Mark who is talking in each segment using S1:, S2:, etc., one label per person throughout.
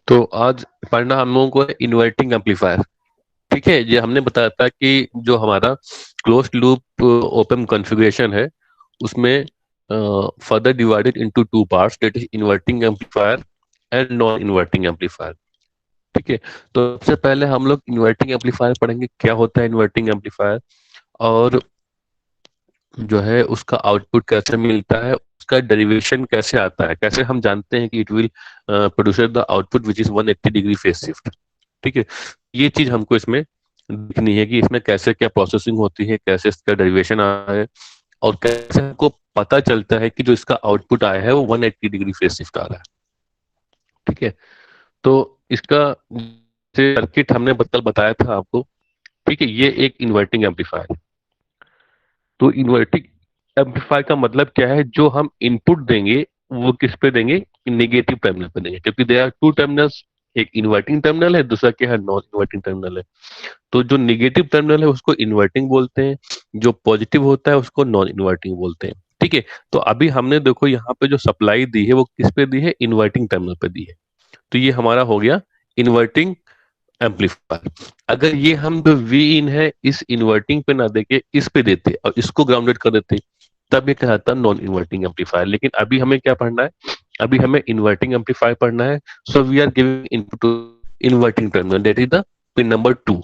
S1: तो आज पढ़ना हम लोगों को इन्वर्टिंग एम्पलीफायर। ठीक है, ये हमने बताया था कि जो हमारा क्लोज्ड लूप ओपन कॉन्फ़िगरेशन है उसमें further divided into two parts, that is inverting amplifier and non inverting amplifier. ठीक है, तो सबसे पहले हम लोग इन्वर्टिंग एम्पलीफायर पढ़ेंगे, क्या होता है इन्वर्टिंग एम्पलीफायर, और जो है उसका आउटपुट कैसे मिलता है, उसका डेरिवेशन कैसे आता है, कैसे हम जानते हैं कि it will produce the output which is 180 degree phase shift. ठीक है, ये चीज हमको इसमें दिखनी है कि इसमें कैसे क्या प्रोसेसिंग होती है, कैसे इसका डेरिवेशन आया है, और कैसे हमको पता चलता है कि जो इसका आउटपुट आया है वो 180 डिग्री फेज शिफ्ट आ रहा है। ठीक है, तो इसका सर्किट हमने बताया था आपको। ठीक है, ये एक इन्वर्टिंग एम्पलीफायर है। तो इन्वर्टिंग एम्पलीफायर का मतलब क्या है, जो हम इनपुट देंगे वो किस पे देंगे, नेगेटिव टर्मिनल पे देंगे, क्योंकि देयर आर टू टर्मिनल्स, एक इन्वर्टिंग टर्मिनल है, दूसरा क्या है, नॉन इन्वर्टिंग टर्मिनल है। तो जो निगेटिव टर्मिनल है उसको इन्वर्टिंग बोलते हैं, जो पॉजिटिव होता है उसको नॉन इन्वर्टिंग बोलते हैं। ठीक है, तो अभी हमने देखो यहाँ पे जो सप्लाई दी है वो किस पे दी है, इन्वर्टिंग टर्मिनल पे दी है। तो ये हमारा हो गया इन्वर्टिंग एम्पलीफायर। अगर ये हम जो वी इन है इस इन्वर्टिंग पे ना देके इस पे देते और इसको ग्राउंडेड कर देते, तब ये कहलाता है नॉन इन्वर्टिंग एम्पलीफायर। लेकिन अभी हमें क्या पढ़ना है, अभी हमें इन्वर्टिंग एम्पलीफायर पढ़ना है। So we are giving input to inverting terminal, that is the pin number 2।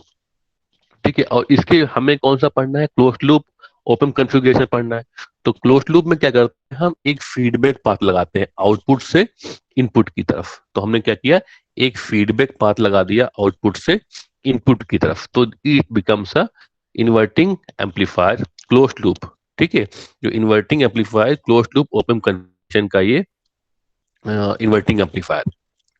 S1: ठीक है, और इसके हमें कौन सा पढ़ना है, क्लोज लूप ओपन कॉन्फ़िगरेशन पढ़ना है। तो क्लोज लूप में क्या करते हैं, हम एक फीडबैक पाथ लगाते हैं आउटपुट से इनपुट की तरफ। तो हमने क्या किया, एक फीडबैक पाथ लगा दिया आउटपुट से इनपुट की तरफ, तो it becomes a inverting amplifier close loop. ठीक है, जो inverting amplifier close loop open conversion का ये इन्वर्टिंग एम्पलीफायर।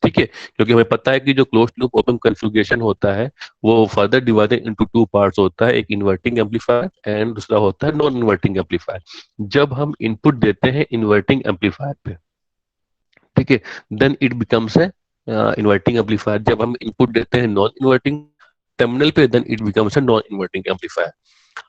S1: ठीक है, क्योंकि हमें पता है कि जो क्लोज लूप ओपन कॉन्फ़िगरेशन होता है वो further divided into two parts होता है, एक इन्वर्टिंग एम्पलीफायर एंड दूसरा होता है नॉन इन्वर्टिंग एम्पलीफायर। जब हम इनपुट देते हैं इन्वर्टिंग एम्पलीफायर पे, ठीक है, then it becomes a inverting amplifier. जब हम इनपुट देते हैं नॉन इन्वर्टिंग टर्मिनल पे, then it becomes a non inverting amplifier.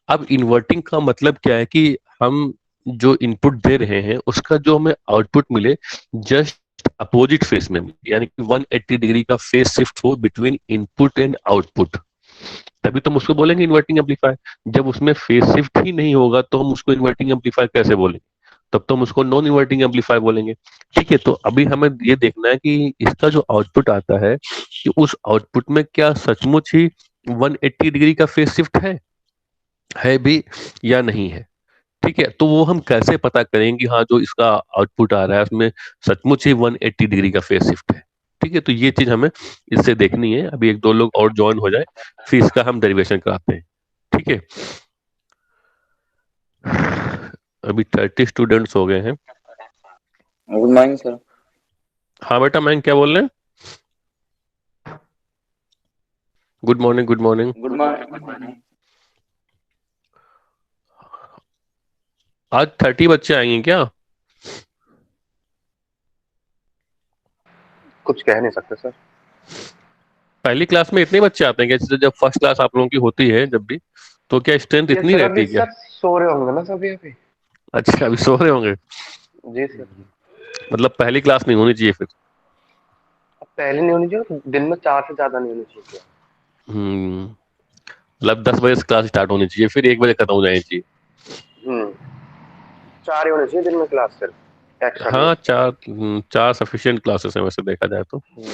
S1: अब इन्वर्टिंग का मतलब क्या है कि हम जो इनपुट दे रहे हैं उसका जो हमें आउटपुट मिले जस्ट अपोजिट फेस में मिले, यानी कि 180 डिग्री का फेस शिफ्ट हो बिटवीन इनपुट एंड आउटपुट, तभी तो हम उसको बोलेंगे इन्वर्टिंग एम्पलीफायर। जब उसमें फेस शिफ्ट ही नहीं होगा तो हम उसको इन्वर्टिंग एम्पलीफायर कैसे बोलेंगे, तब तो हम उसको नॉन इन्वर्टिंग एम्पलीफायर बोलेंगे। ठीक है, तो अभी हमें ये देखना है कि इसका जो आउटपुट आता है कि उस आउटपुट में क्या सचमुच ही 180 डिग्री का फेस शिफ्ट है भी या नहीं है। ठीक है, तो वो हम कैसे पता करेंगे कि हाँ जो इसका आउटपुट आ रहा है उसमें सचमुच ही 180 डिग्री का फेस शिफ्ट है। ठीक है, तो ये चीज हमें इससे देखनी है। अभी एक दो लोग और ज्वाइन हो जाए, फिर इसका हम डेरिवेशन कराते हैं। ठीक है, अभी 30 स्टूडेंट्स हो गए हैं।
S2: Good morning sir.
S1: हाँ बेटा, मैं क्या बोल रहे हैं, good morning good morning.
S2: Good morning.
S1: आज 30 बच्चे आएंगे क्या?
S2: कुछ कह नहीं सकते सर।
S1: पहली क्लास में इतने बच्चे आते हैं क्या? जैसे जब फर्स्ट क्लास आप लोगों की होती है जब भी, तो क्या स्ट्रेंथ
S2: ये
S1: इतनी
S2: सर
S1: रहती
S2: अभी
S1: है क्या?
S2: सर सो रहे होंगे ना सभी अभी।
S1: अच्छा, अभी सो रहे होंगे।
S2: जी सर।
S1: मतलब पहली क्लास नहीं होनी चाहिए फिर।
S2: अब पहले नहीं होनी चाहिए, दिन में 4 से ज्यादा नहीं होनी चाहिए।
S1: हम्म, मतलब 10 बजे से क्लास स्टार्ट होनी चाहिए, फिर 1 बजे खत्म हो जानी चाहिए।
S2: हम्म। 4 ही होनी चाहिए दिन में क्लास सर, एक्स्ट्रा नहीं।
S1: हाँ, चार सफिशिएंट क्लासेस हैं वैसे देखा जाए तो।
S2: हम्म।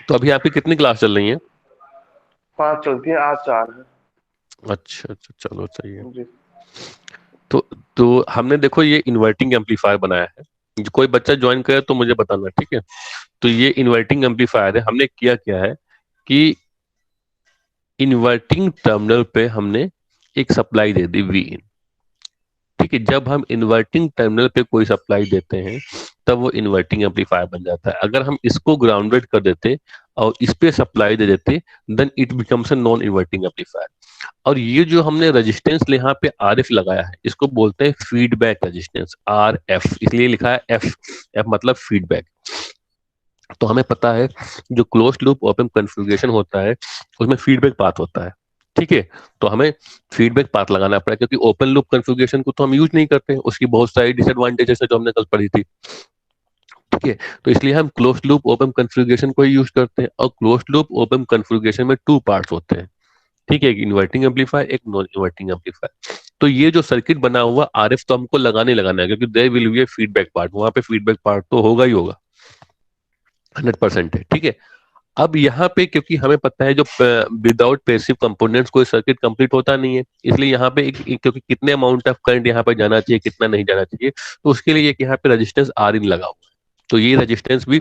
S1: तो अभी आपकी कितनी क्लास चल रही है?
S2: 5 चलती है, आज 4 है।
S1: अच्छा अच्छा, चलो सही है।
S2: जी।
S1: तो तो हमने देखो ये इन्वर्टिंग एम्पलीफायर बनाया है, जो कोई बच्चा ज्वाइन करे तो मुझे बताना, ठीक है। तो ये इन्वर्टिंग एम्पलीफायर है, हमने किया क्या है कि इन्वर्टिंग टर्मिनल पे हमने एक सप्लाई दे दी वी इन। ठीक है, जब हम इन्वर्टिंग टर्मिनल पे कोई सप्लाई देते हैं तब वो इन्वर्टिंग एम्पलीफायर बन जाता है। अगर हम इसको ग्राउंडेड कर देते और इस पे सप्लाई दे देते, then it becomes a non inverting amplifier. और ये जो हमने रेजिस्टेंस यहाँ पे आर एफ लगाया है इसको बोलते हैं फीडबैक रेजिस्टेंस, आर एफ इसलिए लिखा है एफ, एफ मतलब फीडबैक। तो हमें पता है जो क्लोज लूप ओपन कॉन्फ़िगरेशन होता है उसमें फीडबैक पाथ होता है। ठीक है, तो हमें फीडबैक पाथ लगाना पड़ेगा, क्योंकि ओपन लूप कॉन्फ़िगरेशन को तो हम यूज नहीं करते, उसकी बहुत सारी डिसएडवांटेजेस है जो हमने कल पढ़ी थी। ठीक है, तो इसलिए हम क्लोज्ड लूप ओपन कॉन्फ़िगरेशन को ही यूज करते हैं, और क्लोज्ड लूप ओपन कॉन्फ़िगरेशन में टू पार्ट्स होते हैं। ठीक है, एक इन्वर्टिंग एम्पलीफायर, एक नॉन इन्वर्टिंग एम्पलीफायर। तो ये जो सर्किट बना हुआ आरएफ तो हमको लगाने लगाना है, क्योंकि there will be a feedback part, वहां पे फीडबैक पार्ट तो होगा ही होगा, 100% है। ठीक है, अब यहाँ पे क्योंकि हमें पता है जो विदाउट पैसिव कंपोनेंट्स कोई सर्किट कंप्लीट होता नहीं है, इसलिए यहाँ पे क्योंकि कितने अमाउंट ऑफ करंट यहाँ पे जाना चाहिए, कितना नहीं जाना चाहिए, तो उसके लिए एक यहाँ पे रेजिस्टेंस आर इन लगा हुआ है। तो ये रेजिस्टेंस भी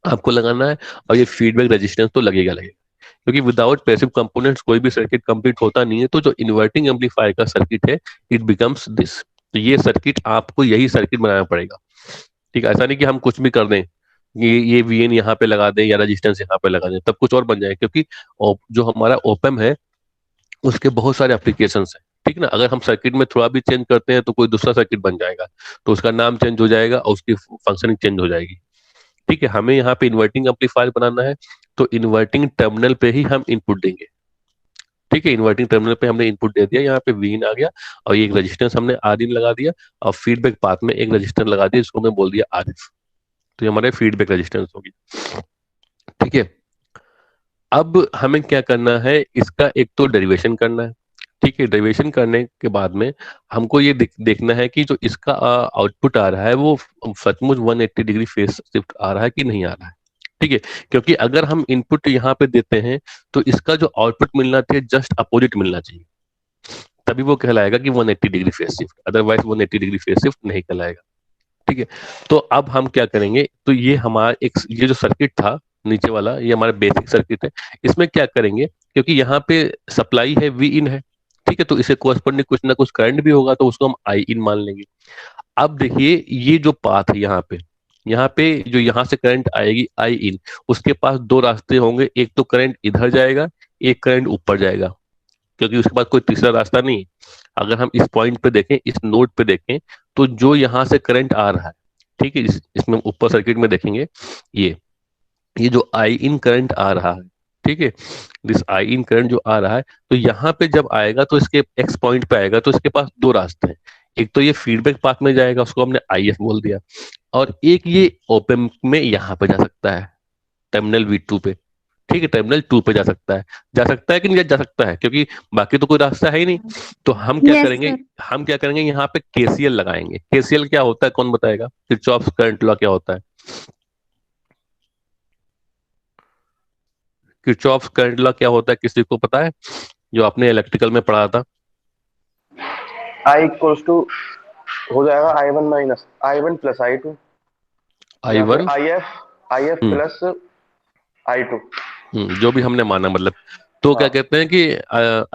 S1: आपको लगाना है, और ये फीडबैक रेजिस्टेंस तो लगेगा लगेगा, क्योंकि विदाउट पैसिव कंपोनेंट्स कोई भी सर्किट कंप्लीट होता नहीं है। तो जो इन्वर्टिंग एम्पलीफायर का सर्किट है, इट बिकम्स दिस। तो ये सर्किट आपको यही सर्किट बनाना पड़ेगा। ठीक है, ऐसा नहीं कि हम कुछ भी कर दें, ये वीएन यहाँ पे लगा दें या रेजिस्टेंस यहाँ पे लगा दें तब कुछ और बन जाए, क्योंकि जो हमारा ओपम है उसके बहुत सारे एप्लीकेशंस हैं। ठीक ना, अगर हम सर्किट में थोड़ा भी चेंज करते हैं तो कोई दूसरा सर्किट बन जाएगा, तो उसका नाम चेंज हो जाएगा और उसकी फंक्शनिंग चेंज हो जाएगी। ठीक है, हमें यहाँ पे इन्वर्टिंग एम्पलीफायर बनाना है, तो इन्वर्टिंग टर्मिनल पे ही हम इनपुट देंगे। ठीक है, इन्वर्टिंग टर्मिनल पे हमने इनपुट दे दिया, यहाँ पे वीन आ गया, और ये एक रजिस्टेंस हमने आर इन लगा दिया, और फीडबैक पाथ में एक रजिस्टर लगा दिया, इसको मैं बोल दिया आर एफ। तो ये हमारे फीडबैक रजिस्टेंस होगी। ठीक है, अब हमें क्या करना है, इसका एक तो डेरिवेशन करना है। ठीक है, डेरिवेशन करने के बाद में हमको ये देखना है कि जो इसका आउटपुट आ रहा है वो सचमुच 180 डिग्री फेस शिफ्ट आ रहा है कि नहीं आ रहा है। ठीक है, क्योंकि अगर हम इनपुट यहाँ पे देते हैं तो इसका जो आउटपुट मिलना चाहिए जस्ट अपोजिट मिलना चाहिए, तभी वो कहलाएगा कि 180 degree phase shift, otherwise 180 degree phase shift नहीं कहलाएगा। ठीक है, तो अब हम क्या करेंगे, तो ये हमारा एक ये जो सर्किट था नीचे वाला, ये हमारा बेसिक सर्किट है। इसमें क्या करेंगे, क्योंकि यहाँ पे सप्लाई है, वी इन है। ठीक है, तो इसे कोरस्पॉन्डिंग कुछ ना कुछ करंट भी होगा, तो उसको हम आई इन मान लेंगे। अब देखिए ये जो पाथ है यहाँ पे जो यहाँ से करंट आएगी आई इन, उसके पास दो रास्ते होंगे, एक तो करंट इधर जाएगा, एक करंट ऊपर जाएगा, क्योंकि उसके बाद कोई तीसरा रास्ता नहीं है। अगर हम इस पॉइंट पे देखें, इस नोड पे देखें, तो जो यहाँ से करंट आ रहा है, ठीक है, इसमें ऊपर सर्किट में देखेंगे, ये जो आई इन करंट आ रहा है, ठीक है, दिस आई इन करंट जो आ रहा है, तो यहाँ पे जब आएगा तो इसके एक्स पॉइंट पे आएगा, तो इसके पास दो रास्ते हैं। एक तो ये फीडबैक पाथ में जाएगा, उसको हमने आई एफ बोल दिया, और एक ये ओपन में यहाँ पे जा सकता है, टर्मिनल V2 पे। ठीक है, टर्मिनल 2 पे जा सकता है कि नहीं जा सकता है, क्योंकि बाकी तो कोई रास्ता है ही नहीं। तो हम क्या
S3: यस
S1: करेंगे,
S3: सर।
S1: यहाँ पे केसीएल लगाएंगे। केसीएल क्या होता है, कौन बताएगा? किरचॉफ करंट लॉ क्या होता है? किरचॉफ करंट लॉ क्या होता है, किसी को पता है, जो आपने इलेक्ट्रिकल में पढ़ा था?
S2: आई इक्वल्स टू हो जाएगा I1 minus I1 plus I2, या फिर
S1: I1।
S2: I F
S1: hmm
S2: plus I2।
S1: जो भी हमने माना, मतलब तो क्या
S2: हाँ,
S1: कहते हैं कि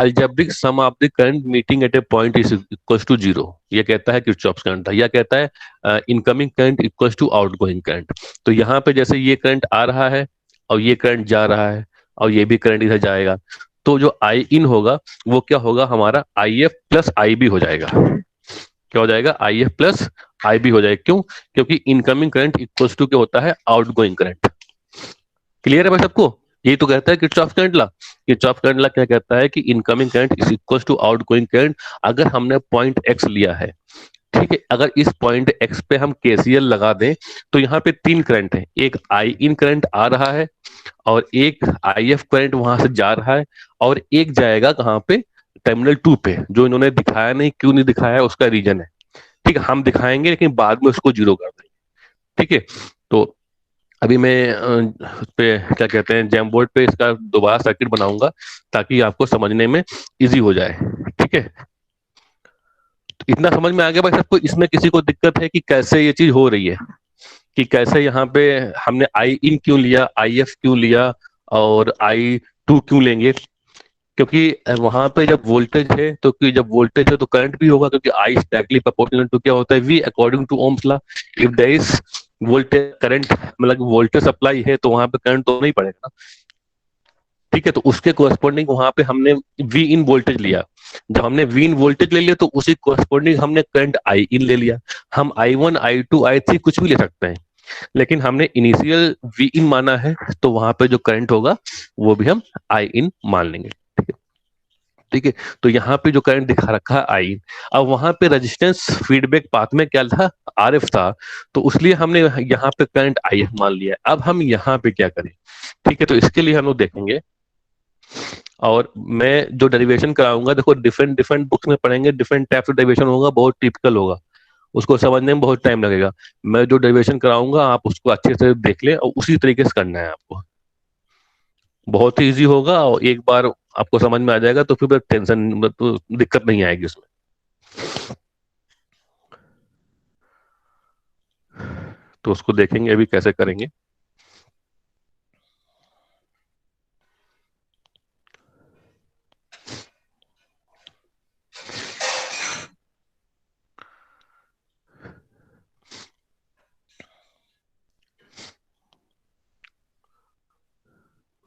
S1: algebraic sum of the current meeting at a point is equals to zero, ये कहता है किरचॉफ करंट था। या कहता है incoming current equals to outgoing current. तो यहाँ पे जैसे ये करंट आ रहा है और ये करंट जा रहा है और ये भी करंट इधर जाएगा, तो जो आई इन होगा वो क्या होगा, हमारा I f plus I b हो जाएगा। क्या हो जाएगा? I f plus I b हो जाएगा। क्यों? क्योंकि इनकमिंग करंट इक्वल्स टू क्या होता है, आउटगोइंग करंट। क्लियर है भाई सबको? यही तो कहता है Kirchhoff current law. Kirchhoff current law क्या कहता है कि incoming current is equal to outgoing current. अगर हमने पॉइंट एक्स लिया है, ठीक है, अगर इस पॉइंट एक्स पे हम केसीएल लगा दें, तो यहाँ पे तीन करंट है, एक आई इन करंट आ रहा है, और एक आई एफ करंट वहां से जा रहा है, और एक जाएगा कहाँ पे, टर्मिनल 2 पे, जो इन्होंने दिखाया नहीं। क्यों नहीं दिखाया है, उसका रीजन है। ठीक है, हम दिखाएंगे लेकिन बाद में उसको जीरो कर देंगे। ठीक है, तो अभी मैं उस पे क्या कहते हैं, जैम बोर्ड पे इसका दोबारा सर्किट बनाऊंगा, ताकि आपको समझने में इजी हो जाए। ठीक है, तो इतना समझ में आ गया भाई सबको? इसमें किसी को दिक्कत है कि कैसे ये चीज हो रही है, कि कैसे यहाँ पे हमने आई इन क्यों लिया, आई एफ क्यों लिया, और आई टू क्यों लेंगे? क्योंकि वहां पे जब वोल्टेज है, तो कि जब वोल्टेज है तो करंट भी होगा, क्योंकि आई डायरेक्टली प्रोपोर्शनल टू क्या होता है, v, according to Ohm's law. If there is voltage current, मतलब वोल्टेज सप्लाई है, तो वहां पे करंट तो नहीं पड़ेगा ना। ठीक है, तो उसके कोरस्पॉन्डिंग वहां पे हमने वी इन वोल्टेज लिया। जब हमने वी इन वोल्टेज ले लिया, तो उसी कोरस्पॉन्डिंग हमने करंट आई इन ले लिया। हम आई1, आई2, आई3 कुछ भी ले सकते हैं, लेकिन हमने इनिशियल वी इन माना है, तो वहां पे जो करंट होगा वो भी हम आई इन मान लेंगे। ठीक है, ठीक है। तो यहाँ पे जो करंट दिखा रखा है आई, अब वहां पे रेजिस्टेंस फीडबैक पाथ में क्या था, आरएफ था, तो उसलिए हमने यहाँ पे करंट आई एफ मान लिया। अब हम यहाँ पे क्या करें, ठीक है, तो इसके लिए हम लोग देखेंगे, और मैं जो डेरिवेशन कराऊंगा, देखो डिफरेंट डिफरेंट बुक्स में पढ़ेंगे, डिफरेंट टाइप ऑफ डेरिवेशन होगा, बहुत टिपिकल होगा, उसको समझने में बहुत टाइम लगेगा। मैं जो डेरिवेशन कराऊंगा आप उसको अच्छे से देख लें और उसी तरीके से करना है आपको, बहुत ही इजी होगा, और एक बार आपको समझ में आ जाएगा तो फिर टेंशन तो दिक्कत नहीं आएगी उसमें। तो उसको देखेंगे अभी कैसे करेंगे।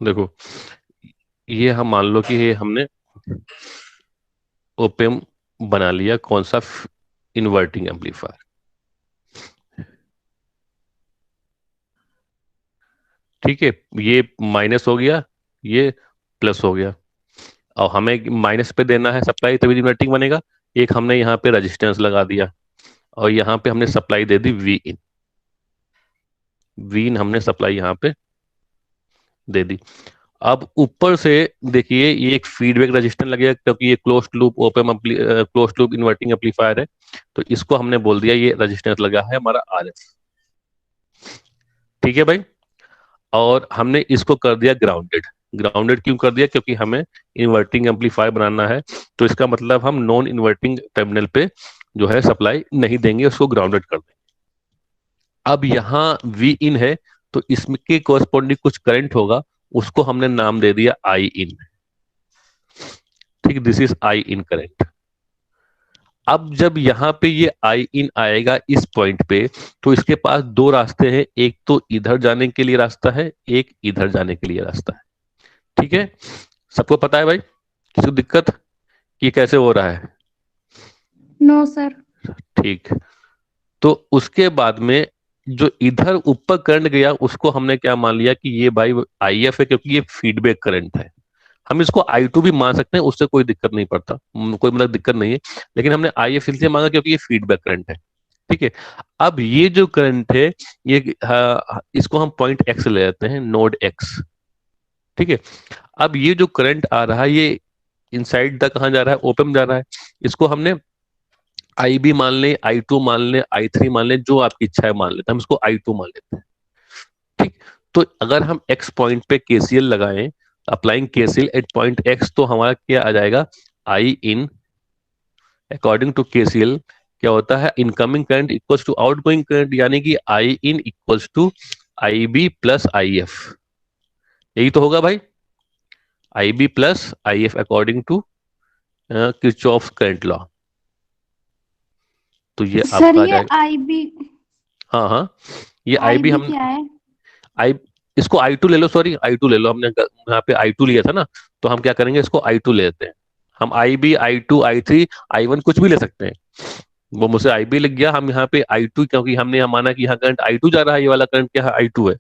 S1: देखो ये हम मान लो कि ये हमने ओपेम बना लिया, कौन सा, इन्वर्टिंग एम्पलीफायर, ठीक है, ये माइनस हो गया, ये प्लस हो गया, और हमें माइनस पे देना है सप्लाई तभी इन्वर्टिंग बनेगा। एक हमने यहाँ पे रेजिस्टेंस लगा दिया, और यहाँ पे हमने सप्लाई दे दी वी इन, वी इन हमने सप्लाई यहाँ पे दे दी। अब ऊपर से देखिए ये एक फीडबैक रेजिस्टेंस लगेगा, क्योंकि ये closed loop open closed loop inverting amplifier है, तो इसको हमने बोल दिया ये रेजिस्टेंस लगा है हमारा आर एस, ठीक है भाई। और हमने इसको कर दिया ग्राउंडेड। ग्राउंडेड क्यों कर दिया, क्योंकि हमें इन्वर्टिंग एम्पलीफायर बनाना है, तो इसका मतलब हम नॉन इन्वर्टिंग टर्मिनल पे जो है सप्लाई नहीं देंगे, उसको ग्राउंडेड कर देंगे। अब यहाँ वी इन है, तो इसके कोरस्पॉन्डिंग कुछ करंट होगा, उसको हमने नाम दे दिया आई इन, ठीक, this is I in current. अब जब यहाँ पे ये आई इन आएगा इस पॉइंट पे, तो इसके पास दो रास्ते हैं, एक तो इधर जाने के लिए रास्ता है, एक इधर जाने के लिए रास्ता है, ठीक है, सबको पता है भाई, किसी को दिक्कत कि कैसे हो रहा है?
S3: No sir.
S1: ठीक, तो उसके बाद में जो इधर ऊपर करंट गया उसको हमने क्या मान लिया कि ये भाई आई एफ है, क्योंकि ये फीडबैक करंट है। हम इसको आई टू भी मान सकते हैं, उससे कोई दिक्कत नहीं पड़ता, कोई मतलब दिक्कत नहीं है, लेकिन हमने आई एफ इसलिए मांगा क्योंकि ये फीडबैक करंट है, ठीक है। अब ये जो करंट है, ये इसको हम पॉइंट एक्स ले लेते हैं, नोड एक्स, ठीक है। अब ये जो करंट आ रहा है ये इनसाइड तक कहाँ जा रहा है, ओपन जा रहा है, इसको हमने आई बी मान लें, आई टू मान लें, आई थ्री मान लें, जो आपकी इच्छा है मान लेते हैं, हम इसको आई टू मान लेते हैं, ठीक। तो अगर हम एक्स पॉइंट पे केसीएल लगाएं, applying KCL at point X, तो हमारा क्या आ जाएगा, I in according to KCL क्या होता है, incoming current equals to outgoing current, यानी कि I in equals to I B plus I F, यही तो होगा भाई, I B plus I F according to Kirchhoff current law. तो ये
S3: सर
S1: आपका आ
S3: ये
S1: जाएगा,
S3: आई बी,
S1: हाँ हाँ, ये आई
S3: आई
S1: बी
S3: बी
S1: हम
S3: क्या है?
S1: आई, इसको आई टू ले लो, सॉरी आई टू ले लो, हमने यहाँ पे आई टू लिया था ना, तो हम क्या करेंगे, इसको आई टू लेते हैं। हम I B, I two, I three, I one कुछ भी ले सकते हैं, वो मुझसे आई बी लग गया, हम यहाँ पे आई टू, क्योंकि हमने माना कि यहाँ करंट आई टू जा रहा है, ये वाला करंट क्या है, आई टू है,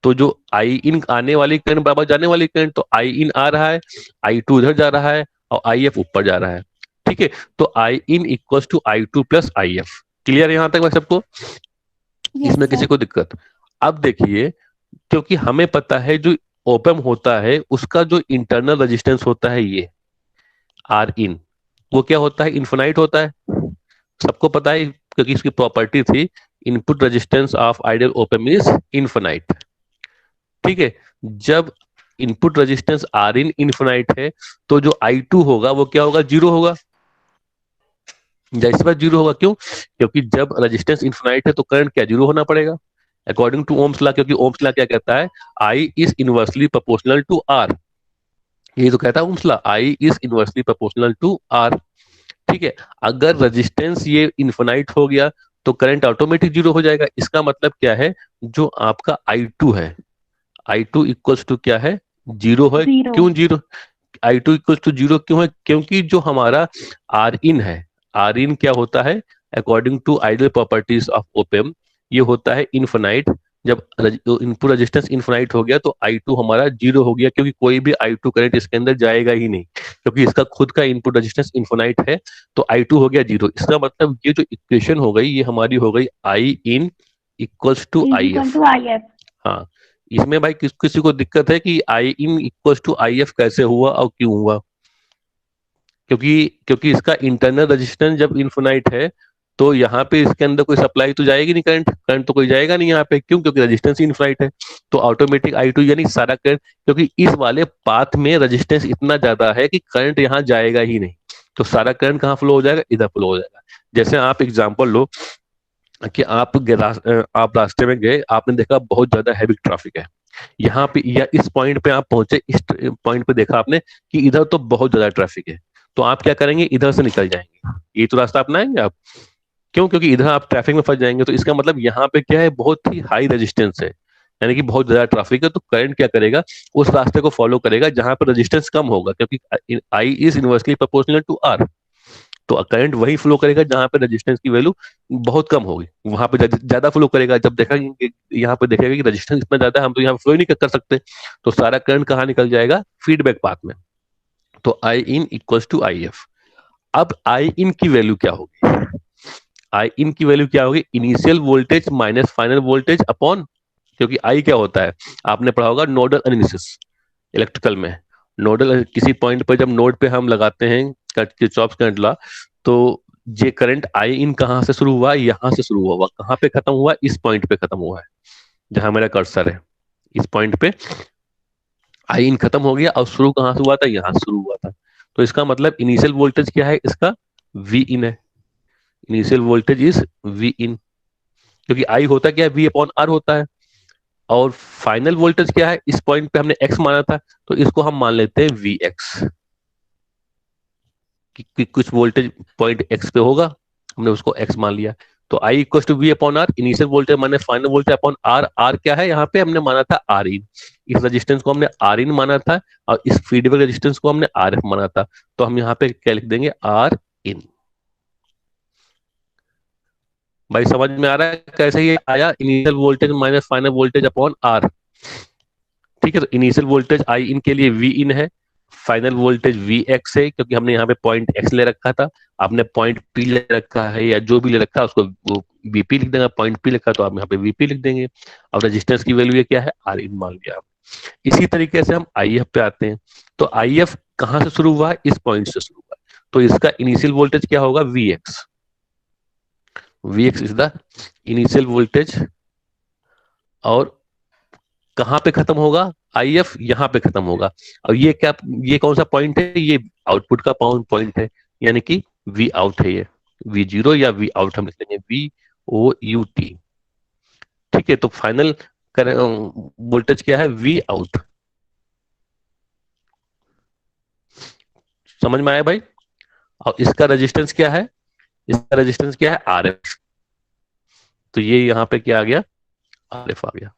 S1: तो जो आई इन आने वाली करंट बराबर जाने वाली करंट, तो आई इन आ रहा है, आई टू इधर जा रहा है, और आई एफ ऊपर जा रहा है, ठीक है। तो I in equals to I two plus I F, clear है यहाँ तक भाई सबको, इसमें किसी को दिक्कत? अब देखिए, क्योंकि हमें पता है जो ओपम होता है उसका जो इंटरनल रेजिस्टेंस होता है ये आर इन, वो क्या होता है, इन्फिनाइट होता है, सबको पता है, क्योंकि इसकी प्रॉपर्टी थी input resistance of ideal opamp is infinite, ठीक है। जब input resistance R in infinite है, तो जो आई टू होगा वो क्या होगा, जीरो होगा, जैसे बात जीरो होगा, क्यों, क्योंकि जब रेजिस्टेंस इन्फिनाइट है तो करंट क्या जीरो होना पड़ेगा, अकॉर्डिंग टू ओम्स लॉ, क्योंकि ओम्स लॉ क्या कहता है, I is inversely proportional to R, ये तो कहता है Ohm's law, I is inversely proportional to R, ठीक है। अगर रेजिस्टेंस ये इन्फिनाइट हो गया तो करंट ऑटोमेटिक जीरो हो जाएगा, इसका मतलब क्या है, जो आपका आई टू है, आई टू इक्वल्स टू क्या है, जीरो है, क्यों zero, I two equals to zero क्यों है, क्योंकि जो हमारा आर इन है, आर इन क्या होता है, according to ideal properties of op amp, ये होता है इनफिनाइट, जब इनपुट रेजिस्टेंस इनफाइनाइट हो गया तो I2 हमारा जीरो हो गया, क्योंकि कोई भी I2 करंट इसके अंदर जाएगा ही नहीं, क्योंकि इसका खुद का इनपुट रेजिस्टेंस इनफाइनाइट है। तो I2 हो गया जीरो। इसका मतलब ये जो इक्वेशन हो गई, ये हमारी हो गई I in equals to
S3: is
S1: I
S3: equal
S1: F.
S3: To I F.
S1: हाँ, इसमें भाई किसी को दिक्कत है कि I in equals to I F कैसे हुआ और क्यों हुआ? क्योंकि क्योंकि इसका इंटरनल रेजिस्टेंस जब इनफिनाइट है तो यहाँ पे इसके अंदर कोई सप्लाई तो जाएगी नहीं, करंट करंट तो कोई जाएगा नहीं यहाँ पे, क्यों? क्योंकि रेजिस्टेंस इनफिनाइट है। तो ऑटोमेटिक I2 यानी सारा करंट, क्योंकि इस वाले पाथ में रेजिस्टेंस इतना ज्यादा है कि करंट यहाँ जाएगा ही नहीं, तो सारा करंट कहाँ फ्लो हो जाएगा? इधर फ्लो हो जाएगा। जैसे आप एग्जाम्पल लो कि आप रास्ते में गए, आपने देखा बहुत ज्यादा हैवी ट्रैफिक है यहाँ पे, या इस पॉइंट पे आप पहुंचे, इस पॉइंट पे देखा आपने कि इधर तो बहुत ज्यादा ट्रैफिक है, तो आप क्या करेंगे? इधर से निकल जाएंगे, ये तो रास्ता अपनाएंगे आप। क्यों? क्योंकि इधर आप ट्रैफिक में फंस जाएंगे। तो इसका मतलब यहाँ पे क्या है? बहुत ही हाई रेजिस्टेंस है, यानी कि बहुत ज्यादा ट्रैफिक है, तो करंट क्या करेगा? उस रास्ते को फॉलो करेगा जहां पर रेजिस्टेंस कम होगा, क्योंकि I is inversely proportional to R. तो करंट वही फ्लो करेगा जहां पे रेजिस्टेंस की वैल्यू बहुत कम होगी, वहां पे ज्यादा फ्लो करेगा। जब देखा कि यहाँ पे देखेगा कि रेजिस्टेंस इतना ज्यादा है, हम तो यहाँ फ्लो ही नहीं कर सकते, तो सारा करंट कहाँ निकल जाएगा? फीडबैक पाथ में। तो I in equals to I F. अब आई इन की वैल्यू क्या होगी? आई इन की वैल्यू क्या होगी? Initial voltage minus final voltage upon, क्योंकि आई क्या होता है आपने पढ़ा होगा, नोडल एनालिसिस इलेक्ट्रिकल में। नोडल किसी पॉइंट पर जब नोड पे हम लगाते हैं किरचॉफ करंट लॉ, तो ये करंट आई इन कहाँ से शुरू हुआ? यहाँ से शुरू हुआ, कहाँ पे खत्म हुआ? इस पॉइंट पे खत्म हुआ है जहां मेरा कर्सर है, इस पॉइंट पे आई इन खत्म हो गया, और शुरू कहाँ से हुआ था? यहाँ से शुरू हुआ था। तो इसका मतलब इनिशियल वोल्टेज क्या है इसका? वी इन है। इनिशियल वोल्टेज इज वी इन, क्योंकि आई होता क्या है? वी अपॉन आर होता है। और फाइनल वोल्टेज क्या है? इस पॉइंट पे हमने एक्स माना था, तो इसको हम मान लेते हैं वी एक्स, कि कुछ वोल्टेज पॉइंट एक्स पे होगा, हमने उसको एक्स मान लिया। तो I equal to V upon R, initial voltage माने final voltage upon R. R क्या है? यहाँ पे हमने माना था आर इन, इस रेजिस्टेंस को हमने आर इन माना था, और इस फीडबैक रेजिस्टेंस को हमने आर एफ माना था। तो हम यहाँ पे क्या लिख देंगे? R in. भाई समझ में आ रहा है कैसे ये आया? Initial voltage minus final voltage upon R. ठीक है, तो इनिशियल वोल्टेज आई इन के लिए वी इन है, फाइनल वोल्टेज वी एक्स है, क्योंकि हमने यहाँ पे पॉइंट एक्स ले रखा था, आपने पॉइंट पी ले रखा है या जो भी ले रखा है उसको वो बीपी लिख देंगे। पॉइंट पी लिखा तो आप यहाँ पे वीपी लिख देंगे। अब रेजिस्टेंस की वैल्यू ये क्या है? आर इन मान लिया। इसी तरीके से हम आई एफ पे आते हैं। तो आई एफ कहाँ से शुरू हुआ है? इस पॉइंट से शुरू हुआ है, तो इसका इनिशियल वोल्टेज क्या होगा? V x. V x is the initial voltage. और कहाँ पे खत्म होगा? आई एफ यहाँ पे खत्म होगा। और ये क्या, ये कौन सा पॉइंट है? ये आउटपुट का पॉइंट है, यानी कि वी आउट है ये, वी जीरो या वी आउट हम लिख लेंगे, वी ओ यू टी। ठीक है, तो फाइनल वोल्टेज क्या है? V out. समझ में आया भाई? और इसका रेजिस्टेंस क्या है? इसका रेजिस्टेंस क्या है? Are F. तो ये यहाँ पे क्या आ गया? आर एफ आ गया।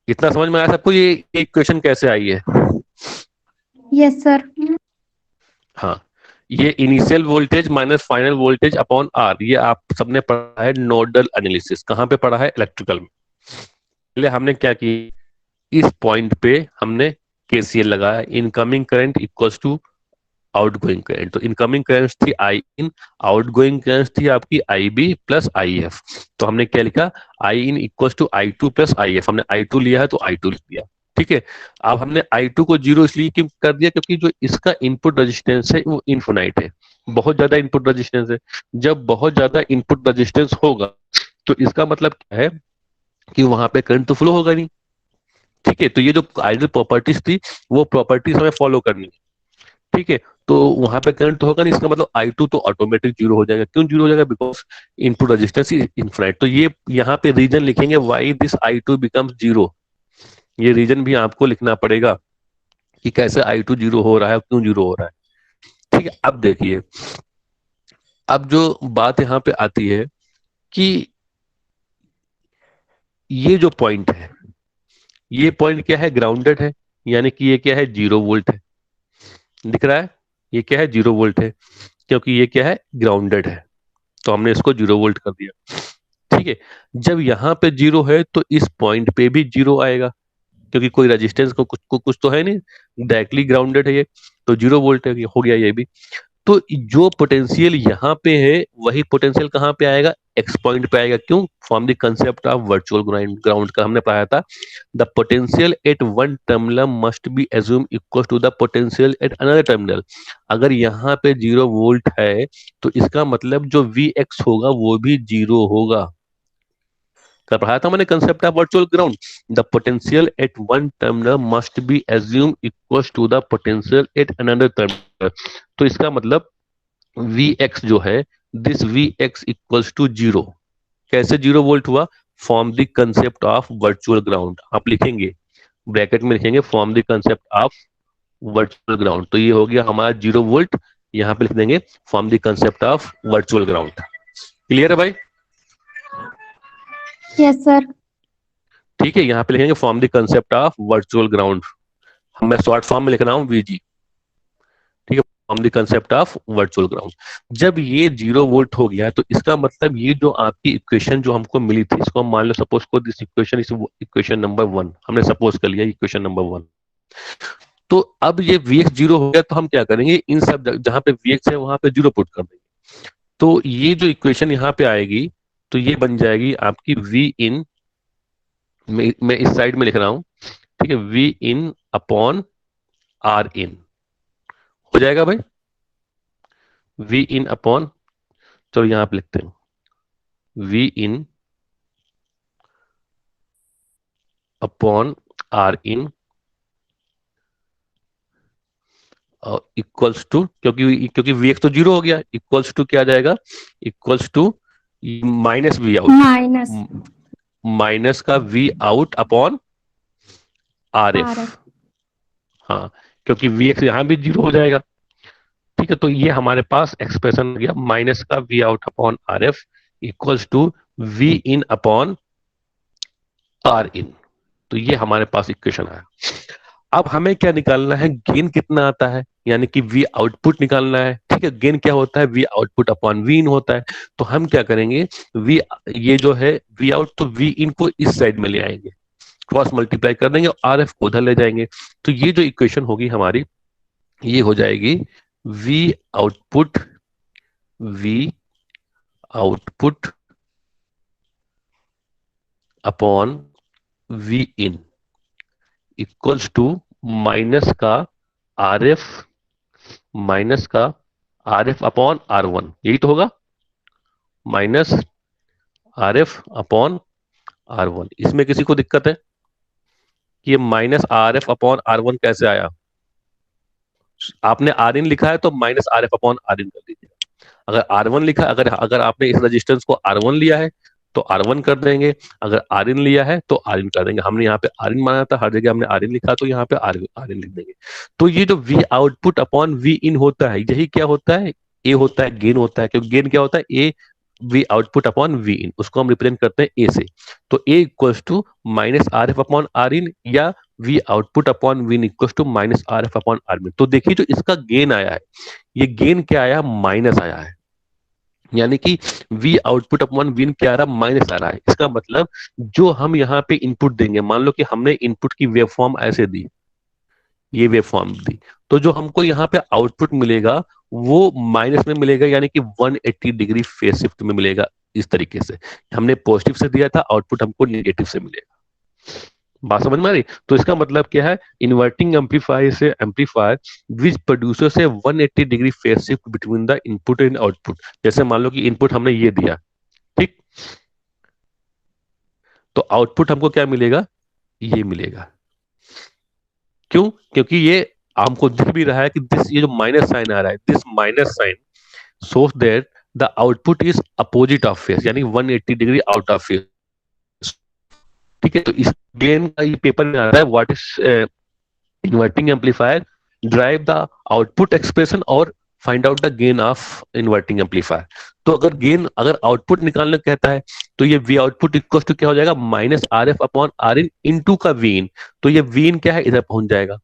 S1: इतना समझ में आया सबको? ये इक्वेशन कैसे आई है?
S3: Yes sir.
S1: हाँ, ये initial voltage minus final voltage upon R, ये आप सबने पढ़ा है नोडल एनालिसिस। कहाँ पे पढ़ा है? इलेक्ट्रिकल में। पहले हमने क्या की, इस पॉइंट पे हमने केसीएल लगाया, incoming current equals to outgoing current. तो इनकमिंग करंट थी आई इन, आउटगोइंग करंट थी आपकी I B plus I F. तो हमने क्या लिखा? I in equals to I two plus I F. हमने आई टू लिया है तो आई टू लिख दिया। ठीक है, अब हमने I2 को जीरो इसलिए क्यों कर दिया? क्योंकि जो इसका इनपुट रेजिस्टेंस है वो इनफिनाइट है, बहुत ज्यादा इनपुट रेजिस्टेंस है। जब बहुत ज्यादा इनपुट रेजिस्टेंस होगा तो इसका मतलब क्या है कि वहां पे करंट तो फ्लो होगा नहीं। ठीक है, तो ये जो आइडियल प्रॉपर्टीज थी वो प्रॉपर्टीज हमें फॉलो करनी है। ठीक है, तो वहां पे करंट तो होगा नहीं, इसका मतलब I2 तो ऑटोमेटिक जीरो हो जाएगा। क्यों जीरो हो जाएगा? Because input resistance is infinite. तो ये यहाँ पे रीजन लिखेंगे why this I2 becomes zero. ये रीजन भी आपको लिखना पड़ेगा कि कैसे I2 जीरो हो रहा है, क्यों जीरो हो रहा है। ठीक है, अब देखिए, अब जो बात यहाँ पे आती है कि ये जो पॉइंट है, ये पॉइंट क्या है? ग्राउंडेड है, यानी कि ये क्या है? जीरो वोल्ट है। दिख रहा है? ये क्या है? जीरो वोल्ट है, क्योंकि ये क्या है? ग्राउंडेड है। तो हमने इसको 0 वोल्ट कर दिया। ठीक है, जब यहाँ पे 0 है तो इस पॉइंट पे भी 0 आएगा, क्योंकि कोई रेजिस्टेंस कुछ तो है नहीं, डायरेक्टली ग्राउंडेड है ये, तो 0 वोल्ट है, हो गया ये भी। तो जो पोटेंशियल यहाँ पे है वही पोटेंशियल कहाँ पे आएगा, एक्स पॉइंट पे आएगा। क्यों? From the concept of virtual ground का हमने पढ़ा था, the potential at one terminal must be assume equal to the potential at another terminal. अगर यहाँ पे 0 वोल्ट है तो इसका मतलब जो वी एक्स होगा वो भी 0 होगा। कर पढ़ाया था मैंने concept of virtual ground, the potential at one terminal must be assume equal to the potential at another terminal. तो इसका मतलब वी एक्स जो है, this V x equals to 0। कैसे 0 वोल्ट हुआ? Form the concept of virtual ground. आप लिखेंगे bracket में, लिखेंगे form the concept of virtual ground, तो ये हो गया हमारा 0 वोल्ट। यहाँ पे लिख देंगे form the concept of virtual ground. Clear है भाई?
S3: Yes sir.
S1: ठीक है, यहाँ पे लिखेंगे form the concept of virtual ground, मैं शॉर्ट फॉर्म में लिख रहा हूँ वीजी। ठीक है, form the concept of virtual ground. जब ये 0 वोल्ट हो गया तो इसका मतलब ये जो आपकी इक्वेशन जो हमको मिली थी, इसको हम मान लो सपोज को दिस इक्वेशन इस इक्वेशन नंबर 1 हमने सपोज कर लिया इक्वेशन नंबर 1। तो अब ये Vx 0 हो गया तो हम क्या करेंगे, इन सब जहां पे Vx है वहां पे 0 पुट कर देंगे। तो ये जो इक्वेशन यहाँ पे आएगी तो ये बन जाएगी आपकी V इन, मैं इस साइड में लिख रहा हूं, ठीक है, V इन अपॉन R इन हो जाएगा भाई, V इन अपॉन, चलो यहां पे लिखते हैं V in upon R in equals to, क्योंकि Vx तो 0 हो गया, इक्वल्स टू क्या आ जाएगा, equals to minus V out, minus का V out upon R F. हाँ, क्योंकि Vx यहां भी 0 हो जाएगा। ठीक है, तो ये हमारे पास एक्सप्रेशन आ गया, माइनस का V out upon R f equals to V in upon R in. तो ये हमारे पास इक्वेशन आया। अब हमें क्या निकालना है, गेन कितना आता है, यानी कि वी आउटपुट निकालना है। ठीक है, गेन क्या होता है, वी आउटपुट अपॉन वी इन होता है। तो हम क्या करेंगे, वी ये जो है वी आउट, तो वी इन को इस साइड में ले आएंगे, क्रॉस मल्टीप्लाई कर देंगे, आर एफ को उधर ले जाएंगे। तो ये जो इक्वेशन होगी हमारी, ये हो जाएगी V output upon V in equals to minus का R F upon R one, यही तो होगा, minus R F upon R one. इसमें किसी को दिक्कत है कि ये minus R F upon R one कैसे आया? आपने आर इन लिखा है तो minus R F upon R in कर दीजिए। अगर आर वन लिखा, अगर आपने इस रेजिस्टेंस को आर वन लिया है तो आर वन कर देंगे, अगर आर इन लिया है तो आर इन कर देंगे। हमने यहाँ पे आर इन माना था, हर जगह हमने आर इन लिखा, तो यहाँ पे आर इन लिख देंगे। तो ये जो वी आउटपुट अपॉन वी इन होता है, यही क्या होता है, ए होता है, गेन होता है। क्योंकि गेन क्या होता है, A V output upon V in, उसको हम रिप्रेजेंट करते हैं ए से। तो A equals to minus R F upon R in, या V output upon V in equals to minus R F upon R in. तो देखिए जो इसका गेन आया है, ये गेन क्या आया, माइनस आया है, यानी कि V आउटपुट अपॉन वी इन क्या आ रहा, माइनस आ रहा है। इसका मतलब जो हम यहाँ पे इनपुट देंगे, मान लो कि हमने इनपुट की वेव फॉर्म ऐसे दी, ये वेव फॉर्म दी, तो जो हमको यहाँ पे आउटपुट मिलेगा वो माइनस में मिलेगा, यानी कि 180 डिग्री फेज शिफ्ट में मिलेगा। इस तरीके से हमने पॉजिटिव से दिया था, आउटपुट हमको नेगेटिव से मिलेगा। बात समझ में आ रही? तो इसका मतलब क्या है, इन्वर्टिंग एम्पलीफायर से amplifier which producers A 180 degree phase shift between the input and output. जैसे मान लो कि इनपुट हमने ये दिया, ठीक, तो आउटपुट हमको क्या मिलेगा, ये मिलेगा। क्यों? क्योंकि ये हमको दिख भी रहा है कि दिस, ये जो माइनस साइन आ रहा है, this minus sign shows that the output is opposite of phase, यानी 180 डिग्री आउट ऑफ फेज। ठीक है, तो इस गेन का ये पेपर में आ रहा है, what is inverting amplifier, derive the output expression और find out the gain of inverting amplifier. तो अगर आउटपुट निकालना कहता है तो ये वी आउटपुट इक्वल टू क्या हो जाएगा, minus R F upon R in into का वी इन। तो ये वी इन क्या है, इधर पहुंच जाएगा,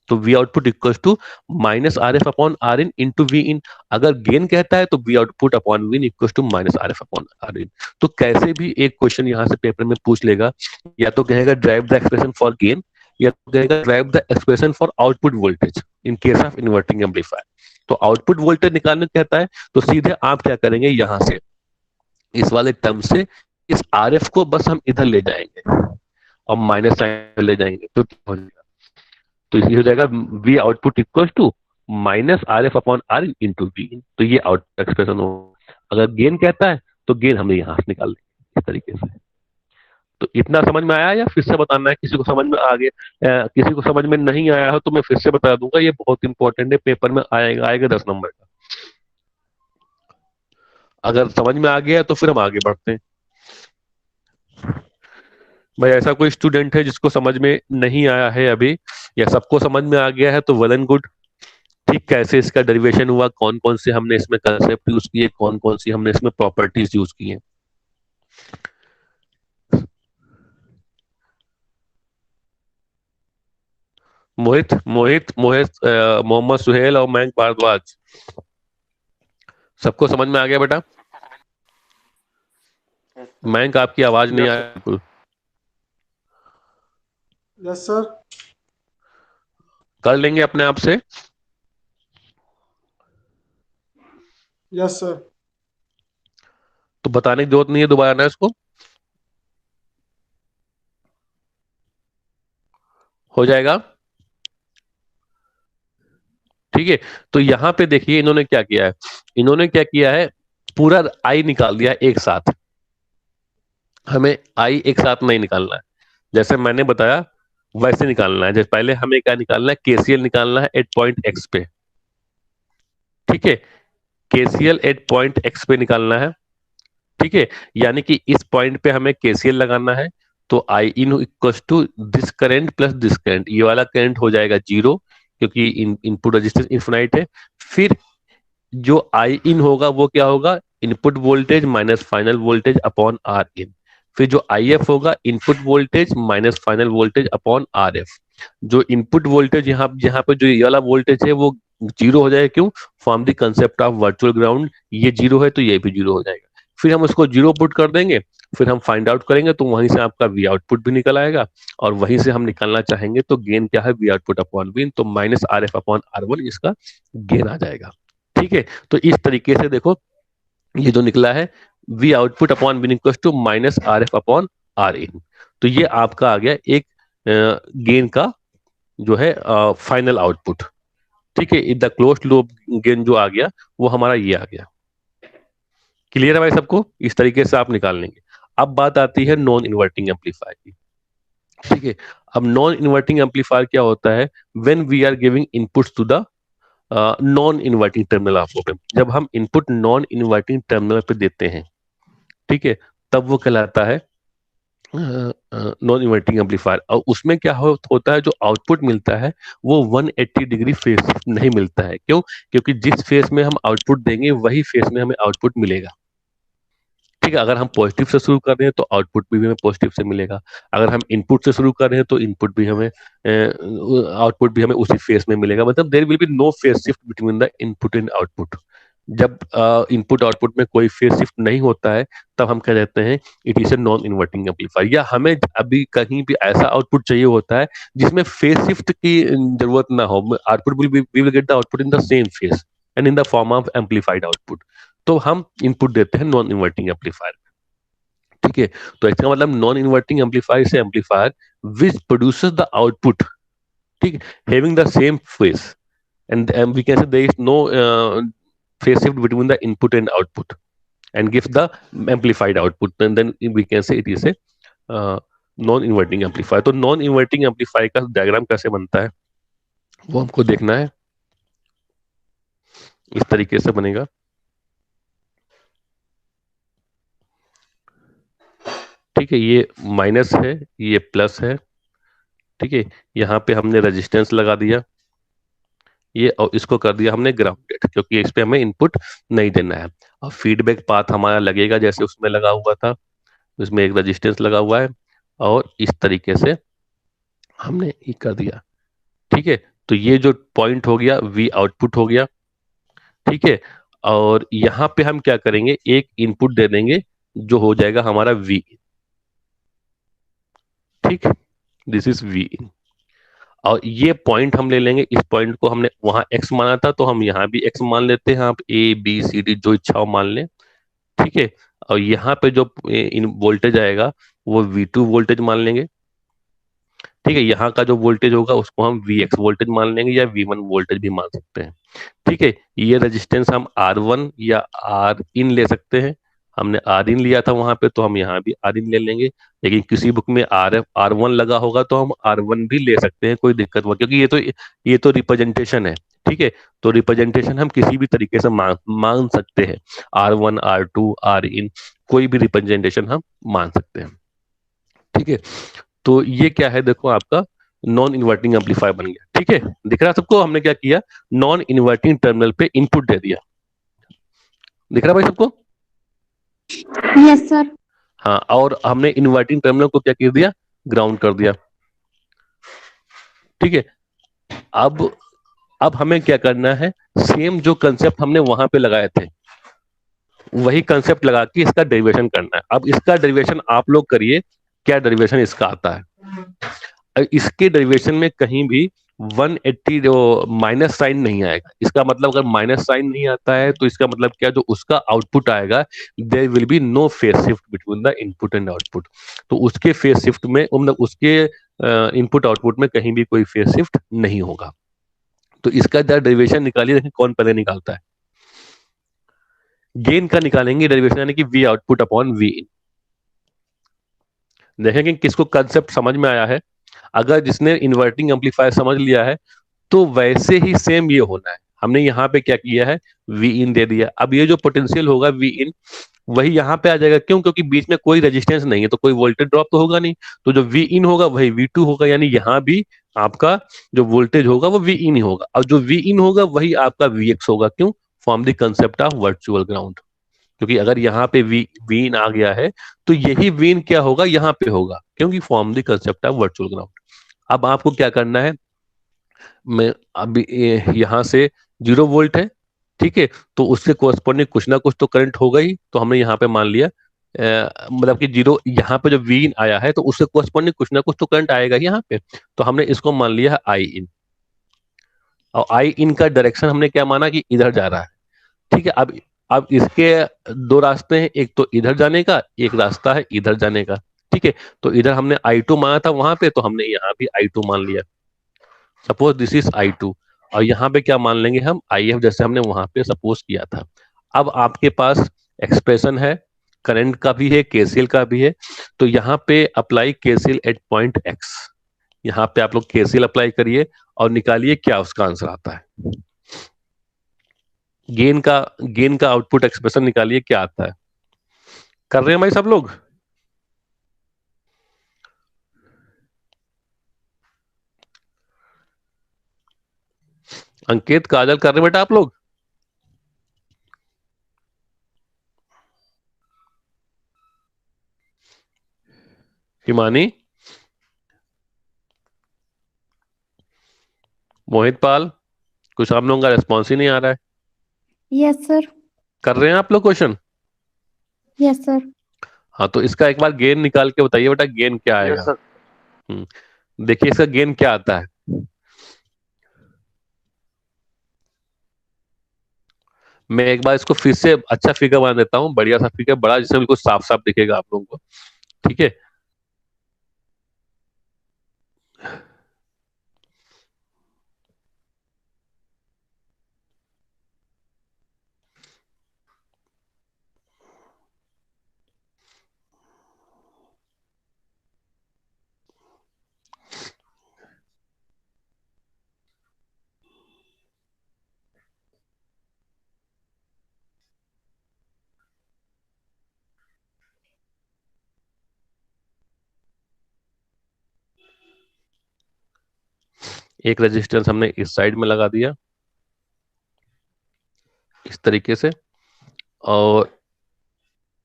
S1: तो V output equal to minus R F upon R in into V in. अगर गेन कहता है तो V output upon V in equal to minus R F upon R in. तो कैसे भी एक क्वेश्चन यहाँ से पेपर में पूछ लेगा, या तो कहेगा drive the expression for gain, या तो कहेगा drive the expression for output voltage in case of inverting amplifier. तो आउटपुट वोल्टेज निकालने को कहता है तो सीधे आप क्या करेंगे, यहां से इस वाले टर्म से इस आर एफ को बस हम इधर ले जाएंगे और माइनस साइन ले जाएंगे, तो क्या हो जाएगा, तो ये हो जाएगा V output equal to minus R F upon R into V. तो ये आउटपुट एक्सप्रेशन हो। अगर गेन कहता है तो गेन हमने यहां से निकाल दिया इस तरीके से। तो इतना समझ में आया या फिर से बताना है, किसी को समझ में आ गया, किसी को समझ में नहीं आया हो तो मैं फिर से बता दूंगा, ये बहुत इंपॉर्टेंट है, पेपर में आएगा आएगा 10 नंबर का। अगर समझ में आ गया तो फिर हम आगे बढ़ते हैं। भाई ऐसा कोई स्टूडेंट है जिसको समझ में नहीं आया है अभी, या सबको समझ में आ गया है तो वेल एंड गुड। ठीक, कैसे इसका डेरिवेशन हुआ, कौन कौन से हमने इसमें कंसेप्ट यूज किए, कौन कौन सी हमने इसमें प्रॉपर्टीज यूज की हैं। मोहित मोहित मोहित मोहम्मद सुहेल और मयंक भारद्वाज, सबको समझ में आ गया बेटा? मयंक आपकी आवाज नहीं आ रही बिल्कुल।
S4: Yes sir.
S1: कर लेंगे अपने आप से?
S4: Yes sir.
S1: तो बताने की जरूरत नहीं है दोबारा ना इसको, हो जाएगा। ठीक है, तो यहां पे देखिए इन्होंने क्या किया है, इन्होंने क्या किया है, पूरा आई निकाल दिया एक साथ। हमें आई एक साथ नहीं निकालना है, जैसे मैंने बताया वैसे निकालना है। जैसे पहले हमें क्या निकालना है, केसीएल निकालना है एट पॉइंट एक्स पे। ठीक है, केसीएल एट पॉइंट एक्स पे निकालना है। ठीक है, यानी कि इस पॉइंट पे हमें केसीएल लगाना है। तो I in equal to this current plus this current, ये वाला करंट हो जाएगा जीरो, क्योंकि इनपुट रेजिस्टेंस इन्फिनाइट है। फिर जो आई इन होगा वो क्या होगा, input voltage minus final voltage upon R in. फिर जो आई एफ होगा, input voltage minus final voltage upon R f. जो इनपुट वोल्टेज यहाँ यहाँ पे जो ये वाला वोल्टेज है वो जीरो हो जाएगा, क्यों, from the concept of virtual ground, ये जीरो है तो ये भी जीरो हो जाएगा। फिर हम उसको जीरो पुट कर देंगे, फिर हम फाइंड आउट करेंगे तो वहीं से आपका वी आउटपुट भी निकल आएगा, और वहीं से हम निकालना चाहेंगे तो गेन क्या है, V output upon V in, तो minus R F upon R one इसका गेन आ जाएगा। ठीक है, तो इस तरीके से देखो ये जो निकला है V output upon V equal to minus R F upon R in. तो ये आपका आ गया एक गेन का जो है फाइनल आउटपुट। ठीक है, द क्लोज्ड लूप गेन जो आ गया वो हमारा ये आ गया। क्लियर है भाई सबको? इस तरीके से आप निकाल लेंगे। अब बात आती है नॉन इन्वर्टिंग एम्पलीफायर की। ठीक है, अब नॉन इन्वर्टिंग एम्पलीफायर क्या होता है, when we are giving inputs to the non inverting terminal of op amp. जब हम इनपुट नॉन इन्वर्टिंग टर्मिनल पे देते हैं, ठीक है, तब वो कहलाता है नॉन इन्वर्टिंग एम्पलीफायर। और उसमें क्या होता है, जो आउटपुट मिलता है वो 180 डिग्री फेज शिफ्ट नहीं मिलता है। क्यों? क्योंकि जिस फेज में हम आउटपुट देंगे वही फेज में हमें आउटपुट मिलेगा। ठीक है, अगर हम पॉजिटिव से शुरू कर रहे हैं तो आउटपुट भी हमें पॉजिटिव से मिलेगा। अगर हम इनपुट से शुरू कर रहे हैं तो इनपुट भी हमें आउटपुट भी हमें उसी फेज में मिलेगा। मतलब there will be no phase shift between the input and output. जब इनपुट आउटपुट में कोई फेज शिफ्ट नहीं होता है तब हम कह देते हैं it is a non inverting amplifier. या हमें अभी कहीं भी ऐसा आउटपुट चाहिए होता है जिसमें फेज शिफ्ट की जरूरत ना हो, output we will get the output in the same phase and in the form of amplified output, तो हम इनपुट देते हैं नॉन इन्वर्टिंग एम्पलीफायर। ठीक है, तो इसका मतलब नॉन इन्वर्टिंग एम्पलीफायर से amplifier which produces the output, ठीक, having the same phase, and we can say there is no phase shift between the input and output and gives the amplified output, and then we can say it is a non inverting amplifier. तो non inverting amplifier का diagram कैसे बनता है वो हमको देखना है। इस तरीके से बनेगा। ठीक है, ये माइनस है, ये प्लस है। ठीक है, यहाँ पे हमने रेजिस्टेंस लगा दिया ये, और इसको कर दिया हमने ग्राउंडेड, क्योंकि इस पे हमें इनपुट नहीं देना है। और फीडबैक पाथ हमारा लगेगा जैसे उसमें लगा हुआ था, उसमें एक रेजिस्टेंस लगा हुआ है, और इस तरीके से हमने ये कर दिया। ठीक है, तो ये जो पॉइंट हो गया वी आउटपुट हो गया, ठीक है। और यहां पे हम क्या करेंगे, एक इनपुट दे देंगे जो हो जाएगा हमारा वी, ठीक, दिस इज वी। और ये पॉइंट हम ले लेंगे, इस पॉइंट को हमने वहां एक्स माना था तो हम यहाँ भी एक्स मान लेते हैं, आप ए बी सी डी जो इच्छा हो मान लें, ठीक है। और यहाँ पे जो इन वोल्टेज आएगा वो V2 वोल्टेज मान लेंगे, ठीक है। यहाँ का जो वोल्टेज होगा उसको हम Vx वोल्टेज मान लेंगे या V1 वोल्टेज भी मान सकते हैं, ठीक है। ये रेजिस्टेंस हम R1 या R इन ले सकते हैं, हमने R इन लिया था वहां पे तो हम यहाँ भी R इन ले लेंगे। लेकिन किसी बुक में R1 लगा होगा तो हम R1 भी ले सकते हैं, कोई दिक्कत हुआ, क्योंकि ये तो रिप्रेजेंटेशन है, ठीक है। तो रिप्रेजेंटेशन हम किसी भी तरीके से मान सकते हैं, R1 R2 R इन, कोई भी रिप्रेजेंटेशन हम मान सकते हैं, ठीक है। तो ये क्या है, देखो आपका नॉन इन्वर्टिंग एम्पलीफायर बन गया, ठीक है। दिख रहा है सबको, हमने क्या किया, नॉन इन्वर्टिंग टर्मिनल पे इनपुट दे दिया, दिख रहा है भाई सबको?
S3: Yes sir.
S1: हाँ, और हमने इन्वर्टिंग टर्मिनल को क्या कर दिया, ग्राउंड कर दिया, ठीक है। अब अब हमें क्या करना है, सेम जो कंसेप्ट हमने वहां पे लगाए थे वही कंसेप्ट लगा के इसका डेरिवेशन करना है। अब इसका डेरिवेशन आप लोग करिए, क्या डेरिवेशन इसका आता है। इसके डेरिवेशन में कहीं भी 180 जो माइनस साइन नहीं आएगा, इसका मतलब अगर माइनस साइन नहीं आता है तो इसका मतलब क्या, जो उसका आउटपुट आएगा there will be no phase shift between the input and output. तो उसके फेज शिफ्ट में, मतलब उसके इनपुट आउटपुट में कहीं भी कोई फेज शिफ्ट नहीं होगा। तो इसका डेरिवेशन निकालिए, देखिए कौन पहले निकालता है। गेन का निकालेंगे डेरिवेशन, यानी कि वी आउटपुट अपॉन वी इन। देखें कि किसको कंसेप्ट समझ में आया है। अगर जिसने इन्वर्टिंग एम्पलीफायर समझ लिया है तो वैसे ही सेम ये होना है। हमने यहाँ पे क्या किया है, वी इन दे दिया। अब ये जो पोटेंशियल होगा वी इन वही यहाँ पे आ जाएगा, क्यों, क्योंकि बीच में कोई रेजिस्टेंस नहीं है तो कोई वोल्टेज ड्रॉप तो होगा नहीं। तो जो वी इन होगा वही V2 होगा, यानी यहाँ भी आपका जो वोल्टेज होगा वो वी इन ही होगा, और जो वी इन होगा वही आपका Vx होगा। क्यों, form the concept of virtual ground. क्योंकि अगर यहाँ पे वीन आ गया है तो यही वीन क्या होगा, यहाँ पे होगा, क्योंकि form the concept of virtual ground. अब आपको क्या करना है, मैं अभी यहाँ से 0 वोल्ट है, ठीक है। तो उससे कोरस्पॉन्डिंग कुछ ना कुछ तो करंट होगा ही, तो हमने यहाँ पे मान लिया मतलब कि जीरो, यहाँ पे जो वीन आया है तो उससे कोरस्पॉन्डिंग कुछ ना कुछ तो करंट आएगा ही यहाँ पे। तो हमने इसको मान लिया है आई इन, और आई इन का डायरेक्शन हमने क्या माना कि इधर जा रहा है, ठीक है। अब इसके दो रास्ते हैं, एक तो इधर जाने का, एक रास्ता है इधर जाने का, ठीक है। तो इधर हमने I2 माना था वहां पे, तो हमने यहाँ भी I2 मान लिया, सपोज दिस इज I2। और यहाँ पे क्या मान लेंगे हम, IF, जैसे हमने वहां पे सपोज किया था। अब आपके पास एक्सप्रेशन है, करंट का भी है, KCL का भी है। तो यहाँ पे apply KCL at point X, यहाँ पे आप लोग KCL अप्लाई करिए और निकालिए क्या उसका आंसर आता है। गेन का आउटपुट एक्सप्रेशन निकालिए क्या आता है। कर रहे हैं भाई सब लोग? अंकित, काजल, कर रहे बेटा आप लोग? हिमानी, मोहित पाल, कुछ आप लोगों का रिस्पॉन्स ही नहीं आ रहा है।
S3: Yes sir.
S1: कर रहे हैं आप लोग क्वेश्चन?
S3: Yes sir.
S1: हाँ, तो इसका एक बार गेन निकाल के बताइए बेटा, गेन क्या
S2: यस
S1: आएगा।
S2: सर।
S1: देखिए इसका गेन क्या आता है। मैं एक बार इसको फिर से अच्छा फिगर बना देता हूँ, बढ़िया सा फिगर, बड़ा, जिससे बिल्कुल साफ साफ दिखेगा आप लोगों को, ठीक है। एक रेजिस्टेंस हमने इस साइड में लगा दिया इस तरीके से, और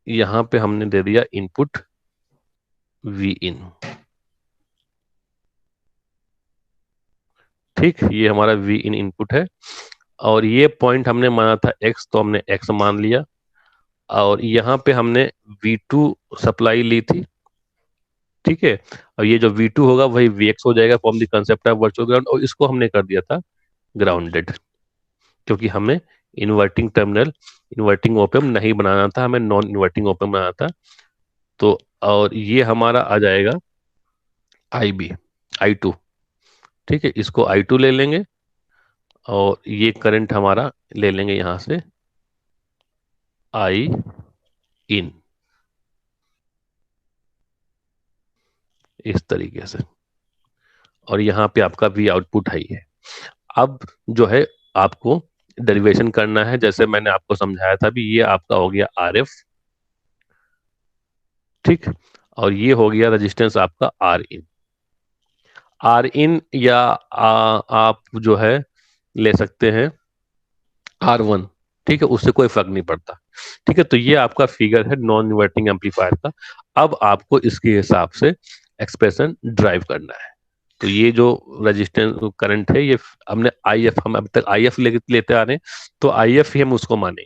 S1: यहाँ पे हमने दे दिया इनपुट वी इन, ठीक, ये हमारा वी इन इनपुट है और ये पॉइंट हमने माना था x, तो हमने x मान लिया और यहाँ पे हमने V2 सप्लाई ली थी। ठीक है, और ये जो V2 होगा वही Vx हो जाएगा from the concept of virtual ground, और इसको हमने कर दिया था ग्राउंडेड, क्योंकि हमें इन्वर्टिंग टर्मिनल, इन्वर्टिंग ओपम नहीं बनाना था, हमें नॉन इन्वर्टिंग ओपम बनाना था। तो और ये हमारा आ जाएगा IB, I2। ठीक है, इसको I2 ले लेंगे और ये करंट हमारा ले लेंगे यहाँ से I इन, इस तरीके से, और यहाँ पे आपका V आउटपुट है ही है। अब जो है आपको डेरिवेशन करना है, जैसे मैंने आपको समझाया था भी, ये आपका हो गया RF। ठीक, और ये हो गया रेजिस्टेंस आपका आर इन या आप जो है ले सकते हैं R1। ठीक है, उससे कोई फर्क नहीं पड़ता। ठीक है, तो ये आपका फिगर है नॉन इन्वर्टिंग एम्पलीफायर का। अब आपको इसके हिसाब से एक्सप्रेशन ड्राइव करना है। तो ये जो रेजिस्टेंस करंट है, ये हमने IF, हम अभी तक IF लेते आ रहे हैं, तो IF ही हम उसको माने।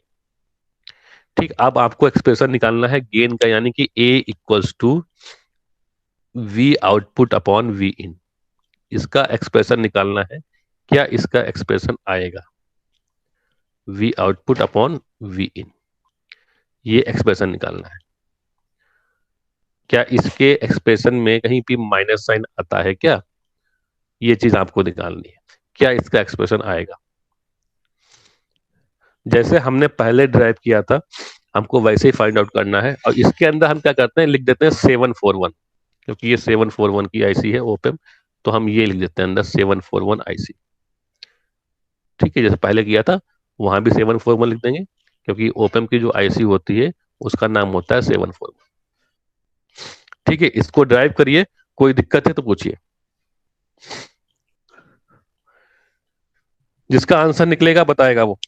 S1: ठीक, अब आपको एक्सप्रेशन निकालना है गेन का, यानी कि A equals to V output upon V in, इसका एक्सप्रेशन निकालना है। क्या इसका एक्सप्रेशन आएगा? V output upon V in, ये एक्सप्रेशन निकालना है। क्या इसके एक्सप्रेशन में कहीं भी माइनस साइन आता है क्या? ये चीज आपको निकालनी है। क्या इसका एक्सप्रेशन आएगा? जैसे हमने पहले ड्राइव किया था, हमको वैसे ही फाइंड आउट करना है। और इसके अंदर हम क्या करते हैं, लिख देते हैं 741, क्योंकि ये 741 की IC है ओपम, तो हम ये लिख देते हैं अंदर 741 IC। ठीक है, जैसे पहले किया था वहां भी 741 लिख देंगे, क्योंकि ओपम की जो IC होती है उसका नाम होता है 741। ठीक है, इसको ड्राइव करिए, कोई दिक्कत है तो पूछिए। जिसका आंसर निकलेगा बताएगा वो।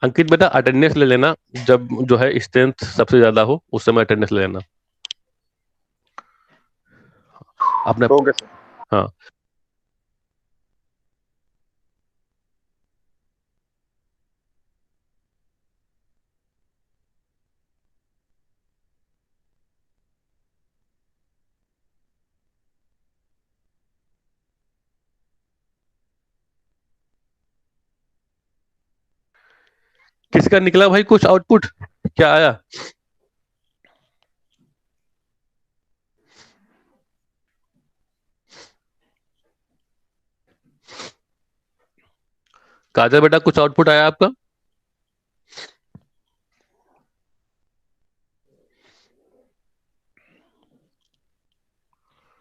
S1: अंकित बेटा अटेंडेंस ले लेना, जब जो है स्ट्रेंथ सबसे ज्यादा हो उस समय अटेंडेंस ले लेना अपना।
S2: Okay sir.
S1: हाँ, किसका निकला भाई कुछ आउटपुट, क्या आया? काजल बेटा कुछ आउटपुट आया आपका?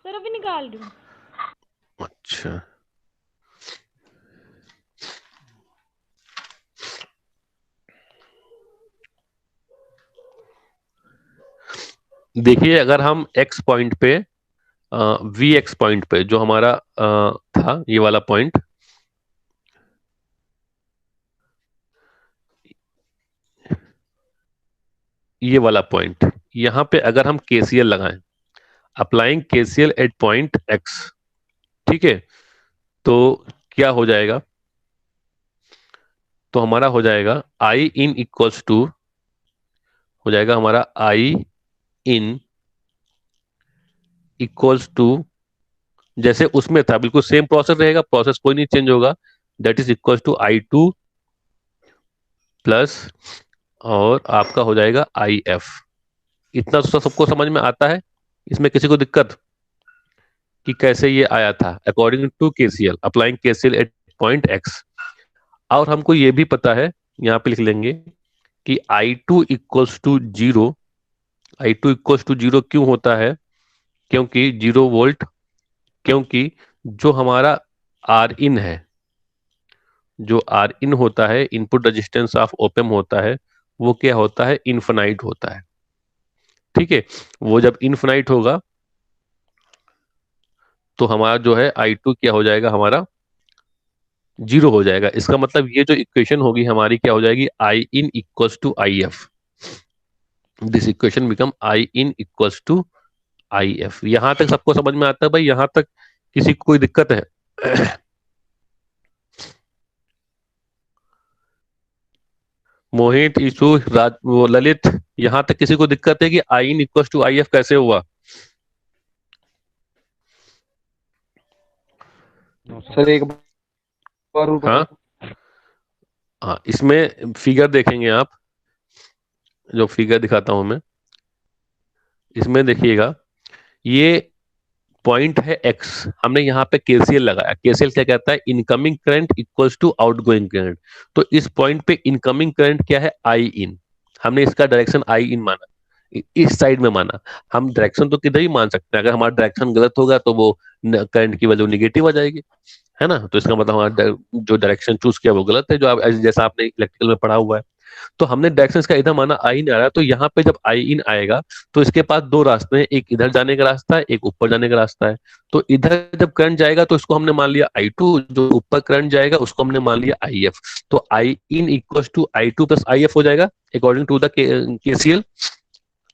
S5: सर अभी निकाल रही हूँ।
S1: अच्छा, देखिए अगर हम X पॉइंट पे, VX पॉइंट पे जो हमारा था ये वाला पॉइंट, ये वाला पॉइंट, यहाँ पे अगर हम KCL लगाएं, applying KCL at point X, ठीक है, तो क्या हो जाएगा? तो हमारा हो जाएगा I इन इक्वल्स टू, हो जाएगा हमारा I इन इक्वल्स टू, जैसे उसमें था बिल्कुल सेम प्रोसेस रहेगा, प्रोसेस कोई नहीं चेंज होगा, that is equals to I2 plus, और आपका हो जाएगा IF। इतना तो सबको समझ में आता है, इसमें किसी को दिक्कत कि कैसे ये आया था? According to KCL, applying KCL at point X। और हमको ये भी पता है, यहाँ पे लिख लेंगे कि I2 equals to zero. I2 equals to zero क्यों होता है? क्योंकि 0 वोल्ट, क्योंकि जो हमारा आर इन है, जो आर इन होता है, इनपुट रेजिस्टेंस ऑफ ओपम होता है, वो क्या होता है, इन्फिनाइट होता है। ठीक है, वो जब इन्फिनाइट होगा तो हमारा जो है I2 क्या हो जाएगा, हमारा जीरो हो जाएगा। इसका मतलब ये जो इक्वेशन होगी हमारी क्या हो जाएगी, I in equals to I F. This equation become I in equals to I F. यहां तक सबको समझ में आता है भाई? यहां तक किसी को कोई दिक्कत है? मोहित, ईशु, राज, वो ललित, यहां तक किसी को दिक्कत है कि I in equals to I F कैसे हुआ?
S2: सर एक बार और
S1: हाँ
S2: बताओ।
S1: हाँ, इसमें फिगर देखेंगे आप, जो फिगर दिखाता हूं मैं, इसमें देखिएगा, ये पॉइंट है एक्स, हमने यहाँ पे केसीएल लगाया। केसीएल क्या कहता है, incoming current equals to outgoing current. तो इस पॉइंट पे इनकमिंग करंट क्या है, आई इन। हमने इसका डायरेक्शन आई इन माना, इस साइड में माना। हम डायरेक्शन तो किधर ही मान सकते हैं, अगर हमारा डायरेक्शन गलत होगा तो वो करंट की वैल्यू निगेटिव आ जाएगी, है ना। तो इसका मतलब हमारा जो डायरेक्शन चूज किया वो गलत है, जो आप जैसा आपने इलेक्ट्रिकल में पढ़ा हुआ है। तो हमने डायरेक्शन का इधर माना, आई इन आ रहा है, तो यहाँ पे जब आई इन आएगा तो इसके पास दो रास्ते हैं, एक इधर जाने का रास्ता है, एक ऊपर जाने का रास्ता है। तो इधर जब करंट जाएगा तो इसको हमने मान लिया I2, जो ऊपर करंट जाएगा उसको हमने मान लिया IF। तो I in equal to I2 plus IF हो जाएगा according to the KCL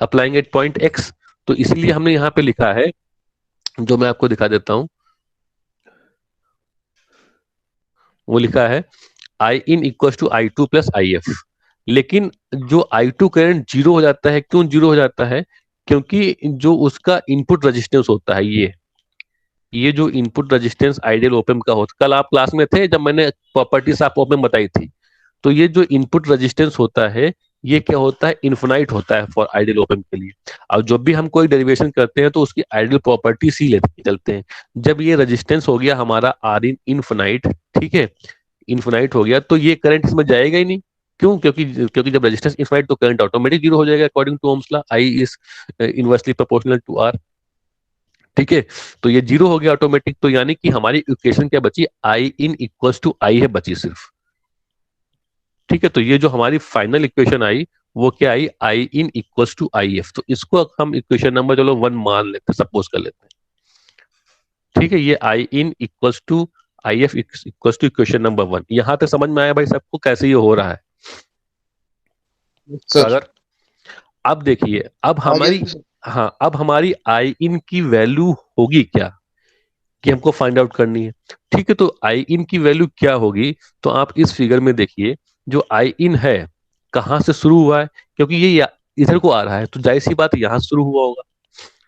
S1: applying at point X. तो इसलिए हमने यहाँ पे लिखा है, जो मैं आपको दिखा देता हूं, वो लिखा है I in equal to I2 plus IF। लेकिन जो I2 करंट जीरो हो जाता है, क्यों जीरो हो जाता है? क्योंकि जो उसका इनपुट रेजिस्टेंस होता है, ये जो इनपुट रेजिस्टेंस आइडियल ओपन का होता, कल आप क्लास में थे जब मैंने प्रॉपर्टीज आप ओपन बताई थी, तो ये जो इनपुट रेजिस्टेंस होता है ये क्या होता है, इन्फिनाइट होता है फॉर आइडियल ओपन के लिए। और जब भी हम कोई डेरिवेशन करते हैं तो उसकी आइडियल प्रॉपर्टी सी लेते चलते हैं। जब ये रेजिस्टेंस हो गया हमारा आर इन इन्फिनाइट, ठीक है, इन्फिनाइट हो गया, तो ये करंट इसमें जाएगा ही नहीं। क्यों? क्योंकि जब रेजिस्टेंस इन्फिनाइट तो करंट ऑटोमेटिक जीरो हो जाएगा according to Ohm's law, I is inversely proportional to R. ठीक है, तो ये जीरो हो गया ऑटोमेटिक। तो यानी कि हमारी इक्वेशन क्या बची, आई इन इक्वल्स टू आई है बची सिर्फ। ठीक है, तो ये जो हमारी फाइनल इक्वेशन आई वो क्या आई, आई in equals to I F. तो इसको हम इक्वेशन नंबर चलो 1 मान लेते हैं, सपोज कर लेते हैं। ठीक है, ये I in equals to I F equals to equation number 1। यहां तक समझ में आया भाई सबको कैसे ये हो रहा है?
S2: सर
S1: सागर, अब देखिए, अब
S2: आगे
S1: हमारी, हाँ, अब हमारी आई इन की वैल्यू होगी क्या, कि हमको फाइंड आउट करनी है। ठीक है, तो आई इन की वैल्यू क्या होगी? तो आप इस फिगर में देखिए, जो आई इन है कहाँ से शुरू हुआ है, क्योंकि ये इधर को आ रहा है, तो जाहिर सी बात यहाँ शुरू हुआ होगा,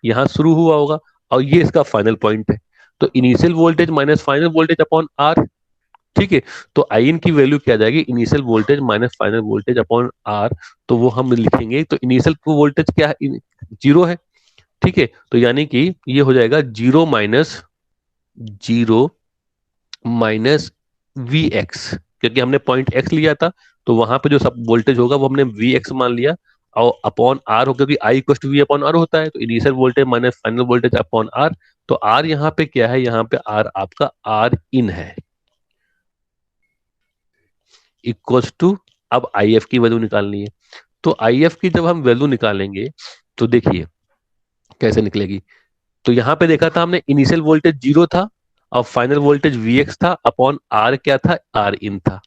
S1: यहाँ शुरू हुआ होगा, और ये इसका फाइनल पॉइंट है। तो initial voltage minus final voltage upon R. ठीक है, तो आई इन की वैल्यू क्या आ जाएगी, initial voltage minus final voltage upon R. तो वो हम लिखेंगे, तो इनिशियल वोल्टेज क्या है, जीरो है। ठीक है, तो यानी कि ये हो जाएगा जीरो माइनस वी एक्स, क्योंकि हमने पॉइंट एक्स लिया था, तो वहां पे जो सब वोल्टेज होगा वो हमने वी एक्स मान लिया, और अपॉन आर हो, क्योंकि I equal to V upon R होता है, तो initial voltage minus final voltage upon R. तो आर यहाँ पे क्या है, यहाँ पे आर आपका आर इन है, इक्वल्स टू, अब आई एफ की वैल्यू निकालनी है। तो आई एफ की जब हम वैल्यू निकालेंगे तो देखिए कैसे निकलेगी। तो यहाँ पे देखा था हमने, इनिशियल वोल्टेज जीरो था और फाइनल वोल्टेज वी एक्स था, अपॉन आर क्या था, आर इन था।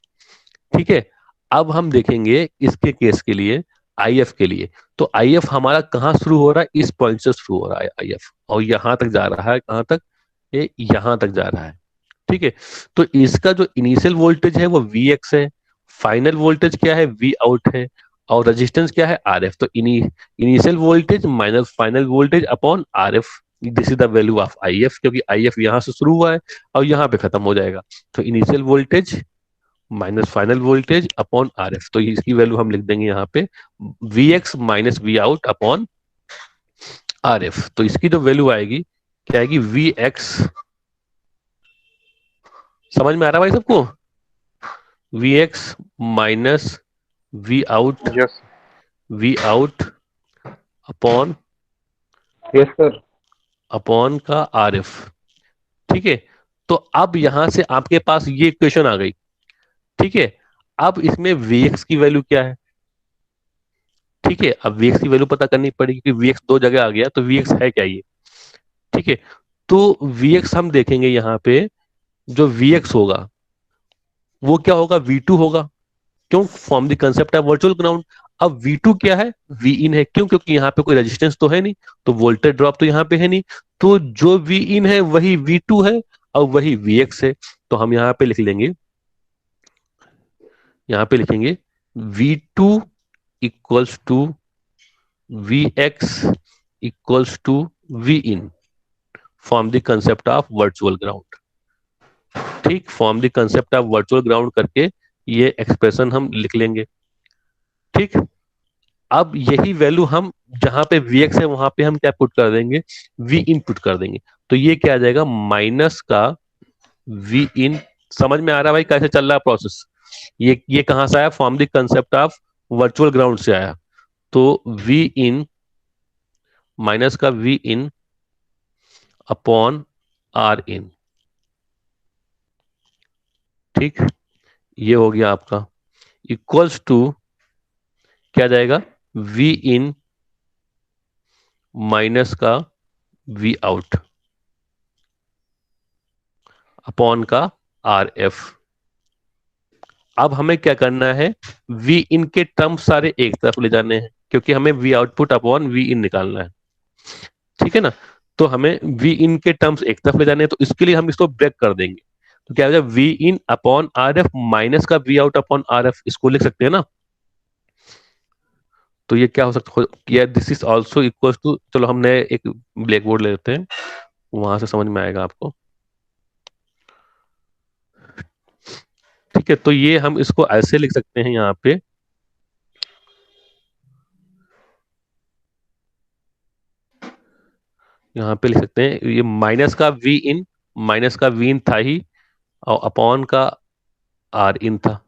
S1: ठीक है, अब हम देखेंगे इसके केस के लिए, आई एफ के लिए। तो आई एफ हमारा कहाँ शुरू हो रहा है, इस पॉइंट से शुरू हो रहा है आई एफ, और यहां तक जा रहा है, कहां तक, ये यहां तक जा रहा है। ठीक है, तो इसका जो इनिशियल वोल्टेज है वो वी एक्स है, फाइनल वोल्टेज क्या है, वी आउट है, और रेजिस्टेंस क्या है, आर एफ। तो initial voltage minus final voltage upon R F, this is the value of I F, क्योंकि आई एफ यहां से शुरू हुआ है और यहां पे खत्म हो जाएगा। तो initial voltage minus final voltage upon R F, तो इसकी वैल्यू हम लिख देंगे यहाँ पे V X minus V out upon R F. तो इसकी जो वैल्यू आएगी क्या आएगी, वी एक्स, समझ में आ रहा है भाई सबको, V X minus V out,
S2: yes
S1: V out upon,
S2: yes sir
S1: upon का आर एफ। ठीक है, तो अब यहां से आपके पास ये इक्वेशन आ गई। ठीक है, अब इसमें वी एक्स की वैल्यू क्या है, ठीक है, अब Vx की वैल्यू पता करनी पड़ेगी कि Vx दो जगह आ गया, तो Vx है क्या ये। ठीक है, तो Vx हम देखेंगे यहाँ पे, जो Vx होगा वो क्या होगा, V2 होगा। क्यों, form the concept of virtual ground. अब V2 क्या है, V इन है। क्यों, क्योंकि यहाँ पे कोई रेजिस्टेंस तो है नहीं, तो वोल्टेज ड्रॉप तो यहाँ पे है नहीं, तो जो V इन है वही V2 है और वही Vx है। तो हम यहाँ पे लिख लेंगे, यहाँ पे लिखेंगे V2 equals to Vx equals to V in, from the concept of virtual ground. ठीक, from the concept of virtual ground करके ये एक्सप्रेशन हम लिख लेंगे। ठीक, अब यही वैल्यू हम जहां पे Vx है वहां पे हम क्या पुट कर देंगे, V इन पुट कर देंगे। तो ये क्या आ जाएगा, माइनस का V इन। समझ में आ रहा है भाई कैसे चल रहा है प्रोसेस। ये कहां से आया, form the concept of virtual ground से आया। तो V इन माइनस का V इन अपॉन R इन। ठीक, ये हो गया आपका, इक्वल्स टू क्या जाएगा, V इन माइनस का V आउट अपॉन का RF। अब हमें क्या करना है, V इन के टर्म सारे एक तरफ ले जाने हैं, क्योंकि हमें V आउटपुट अपॉन V इन निकालना है। ठीक है ना, तो हमें V इन के टर्म्स एक तरफ ले जाने हैं, तो इसके लिए हम इसको ब्रेक कर देंगे। तो क्या हो जाएगा, V in upon RF minus का V आउट अपॉन RF, इसको लिख सकते हैं ना। तो ये क्या हो सकता है, this is also equal to, चलो हम नए एक ब्लैक बोर्ड ले लेते हैं, वहां से समझ में आएगा आपको। ठीक है, तो ये हम इसको ऐसे लिख सकते हैं, यहाँ पे लिख सकते हैं, ये माइनस का वी इन था ही, और अपॉन का आर इन था।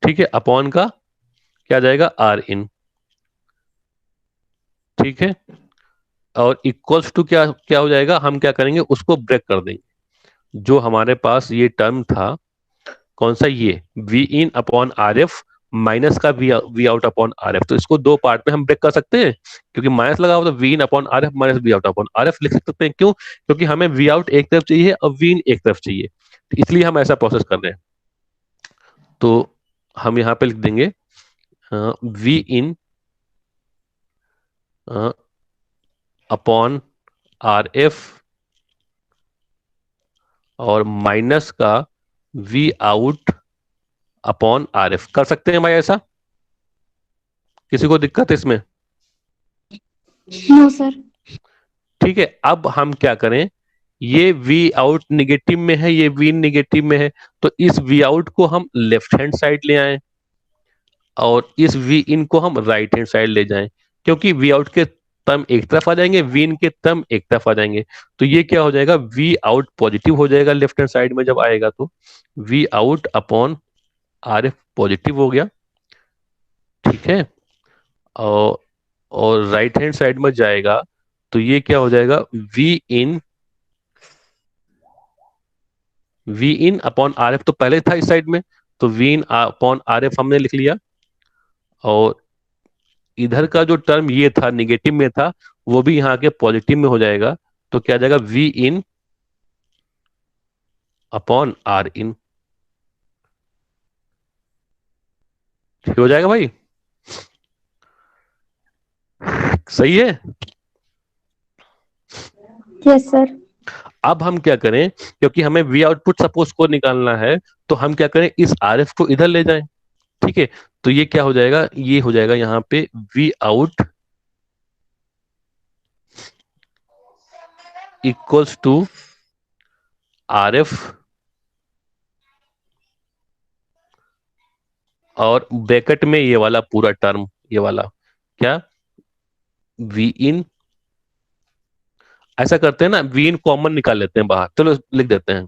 S1: ठीक है, अपॉन का क्या जाएगा, आर इन। ठीक है, और इक्वल्स टू क्या क्या हो जाएगा, हम क्या करेंगे, उसको ब्रेक कर देंगे। जो हमारे पास ये टर्म था, कौन सा, ये V in upon R F minus का V out upon R F, तो इसको दो पार्ट में हम ब्रेक कर सकते हैं, क्योंकि माइनस लगा हुआ तो V in upon R F minus V out upon R F लिख सकते हैं। क्यों, क्योंकि हमें वी आउट एक तरफ चाहिए और वी इन एक तरफ चाहिए, तो इसलिए हम ऐसा प्रोसेस कर रहे हैं। तो हम यहाँ पे लिख देंगे V in upon R F और माइनस का V out upon R F. कर सकते हैं भाई ऐसा, किसी को दिक्कत है इसमें?
S3: No sir.
S1: ठीक है, अब हम क्या करें, ये वी आउट निगेटिव में है, ये वी निगेटिव में है, तो इस वी आउट को हम लेफ्ट हैंड साइड ले आए और इस वी इन को हम राइट हैंड साइड ले जाएं, क्योंकि वी आउट के टर्म एक तरफ आ जाएंगे, वी इन के टर्म एक तरफ आ जाएंगे। तो ये क्या हो जाएगा, वी आउट पॉजिटिव हो जाएगा लेफ्ट हैंड साइड में जब आएगा, तो V out upon R F positive हो गया। ठीक है, और राइट हैंड साइड में जाएगा तो ये क्या हो जाएगा, V in upon R F तो पहले था इस साइड में, तो V in upon R F हमने लिख लिया, और इधर का जो टर्म ये था निगेटिव में था, वो भी यहाँ के पॉजिटिव में हो जाएगा। तो क्या जाएगा, V in upon R in. ठीक हो जाएगा भाई, सही है।
S3: Yes sir.
S1: अब हम क्या करें, क्योंकि हमें वी आउटपुट सपोज को निकालना है, तो हम क्या करें, इस आर एफ को इधर ले जाएं। ठीक है, तो ये क्या हो जाएगा, ये हो जाएगा यहाँ पे V out equals to R F और ब्रैकेट में ये वाला पूरा टर्म, ये वाला क्या, वी इन। ऐसा करते हैं ना, वी इन कॉमन निकाल लेते हैं बाहर, चलो लिख देते हैं,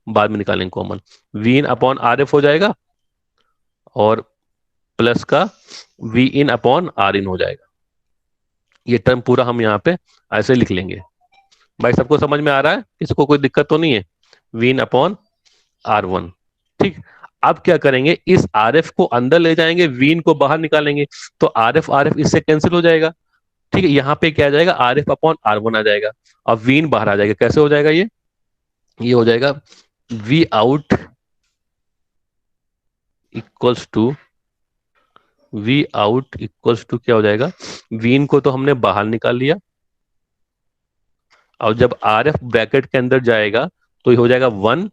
S1: बाद में निकालेंगे common. V in upon R F हो जाएगा और प्लस का V in upon R in हो जाएगा। ये टर्म पूरा हम यहाँ पे ऐसे लिख लेंगे। भाई सबको समझ में आ रहा है? किसी को कोई दिक्कत तो नहीं है? V in upon R1। ठीक, अब क्या करेंगे, इस RF को अंदर ले जाएंगे, वीन को बाहर निकालेंगे, तो RF RF इससे कैंसिल हो जाएगा। ठीक है, यहाँ पे क्या आ जाएगा, RF अपॉन R1 आ जाएगा, अब वीन बाहर आ जाएगा। कैसे हो जाएगा ये हो जाएगा V आउट इक्वल्स टू क्या हो जाएगा, वीन को तो हमने बाहर निकाल लिया, और जब RF ब्रैकेट के अंदर जाएगा तो ये हो जाएगा 1,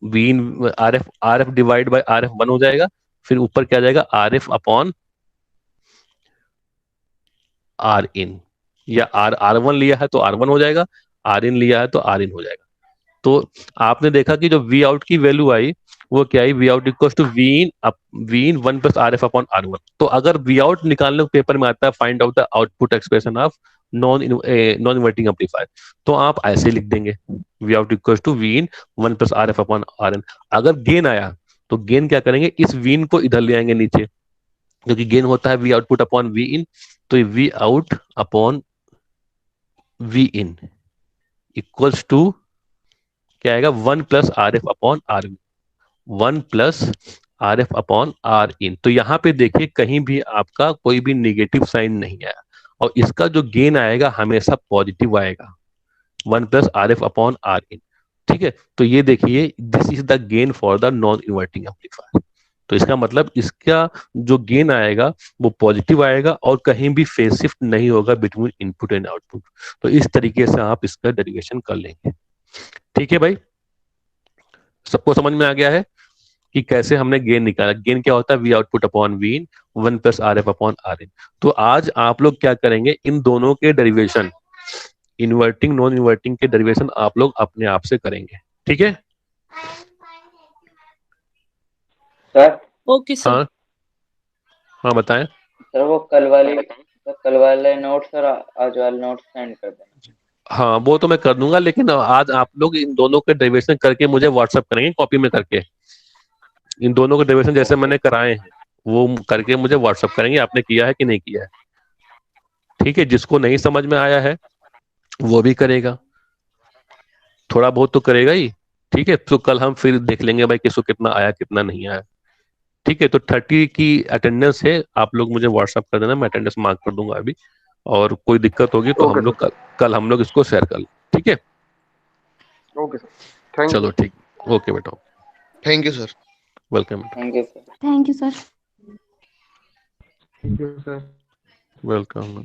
S1: V in RF divide by RF 1 हो जाएगा, फिर ऊपर क्या आ जाएगा, RF अपॉन आर इन, या R1 लिया है तो R1 हो जाएगा, R इन लिया है तो R इन हो जाएगा। तो आपने देखा कि जो V आउट की वैल्यू आई वो क्या आई, V out equal to V in 1 plus RF upon R1। तो अगर V आउट निकालने को पेपर में आता है find out the output expression of non inverting amplifier, तो आप ऐसे लिख देंगे, V out equal to V in 1 plus RF upon RN। अगर गेन आया तो गेन क्या करेंगे, इस वीन को इधर ले आएंगे नीचे, क्योंकि गेन होता है V output upon V in, तो V out upon V in equals to क्या आएगा, 1 plus RF upon R, 1 plus RF upon R in. तो यहाँ पे देखिए कहीं भी आपका कोई भी निगेटिव साइन नहीं आया, और इसका जो गेन आएगा हमेशा पॉजिटिव आएगा, 1 प्लस RF अपॉन R इन। ठीक है, तो ये देखिए this is the gain for the non inverting amplifier. तो इसका मतलब इसका जो गेन आएगा वो पॉजिटिव आएगा, और कहीं भी फेज शिफ्ट नहीं होगा बिटवीन इनपुट एंड आउटपुट। तो इस तरीके से आप इसका डेरिवेशन कर लेंगे। ठीक है भाई, सबको समझ में आ गया है कि कैसे हमने गेन निकाला। गेन क्या होता है, V output upon V in 1 plus RF upon R in. तो आज आप लोग क्या करेंगे, इन दोनों के डेरिवेशन, इन्वर्टिंग नॉन इन्वर्टिंग के डेरिवेशन आप लोग अपने आप से करेंगे। ठीक है
S2: सर।
S5: Okay sir.
S1: हाँ हाँ बताएं।
S2: सर वो कल वाले नोट्स और आज वाले नोट्स सेंड कर देना।
S1: हाँ वो तो मैं कर दूंगा, लेकिन आज आप लोग इन दोनों के डेरिवेशन करके मुझे व्हाट्सअप करेंगे कॉपी में करके। इन दोनों के डेरिवेशन जैसे मैंने कराए हैं वो करके मुझे व्हाट्सअप करेंगे, आपने किया है कि नहीं किया है। ठीक है, जिसको नहीं समझ में आया है वो भी करेगा, थोड़ा बहुत तो करेगा ही। ठीक है, तो कल हम फिर देख लेंगे भाई किसको कितना आया कितना नहीं आया। ठीक है, तो 30 की अटेंडेंस है, आप लोग मुझे व्हाट्सअप कर देना, मैं अटेंडेंस मार्क कर दूंगा अभी, और कोई दिक्कत होगी तो हम लोग कल हम लोग इसको शेयर कर लें। ठीक है,
S2: ओके सर, थैंक
S1: चलो
S2: यू।
S1: ठीक, ओके बेटा,
S6: thank you sir.
S1: Welcome,
S2: thank you sir.
S3: Thank you sir.
S4: Thank you, sir.
S1: Welcome.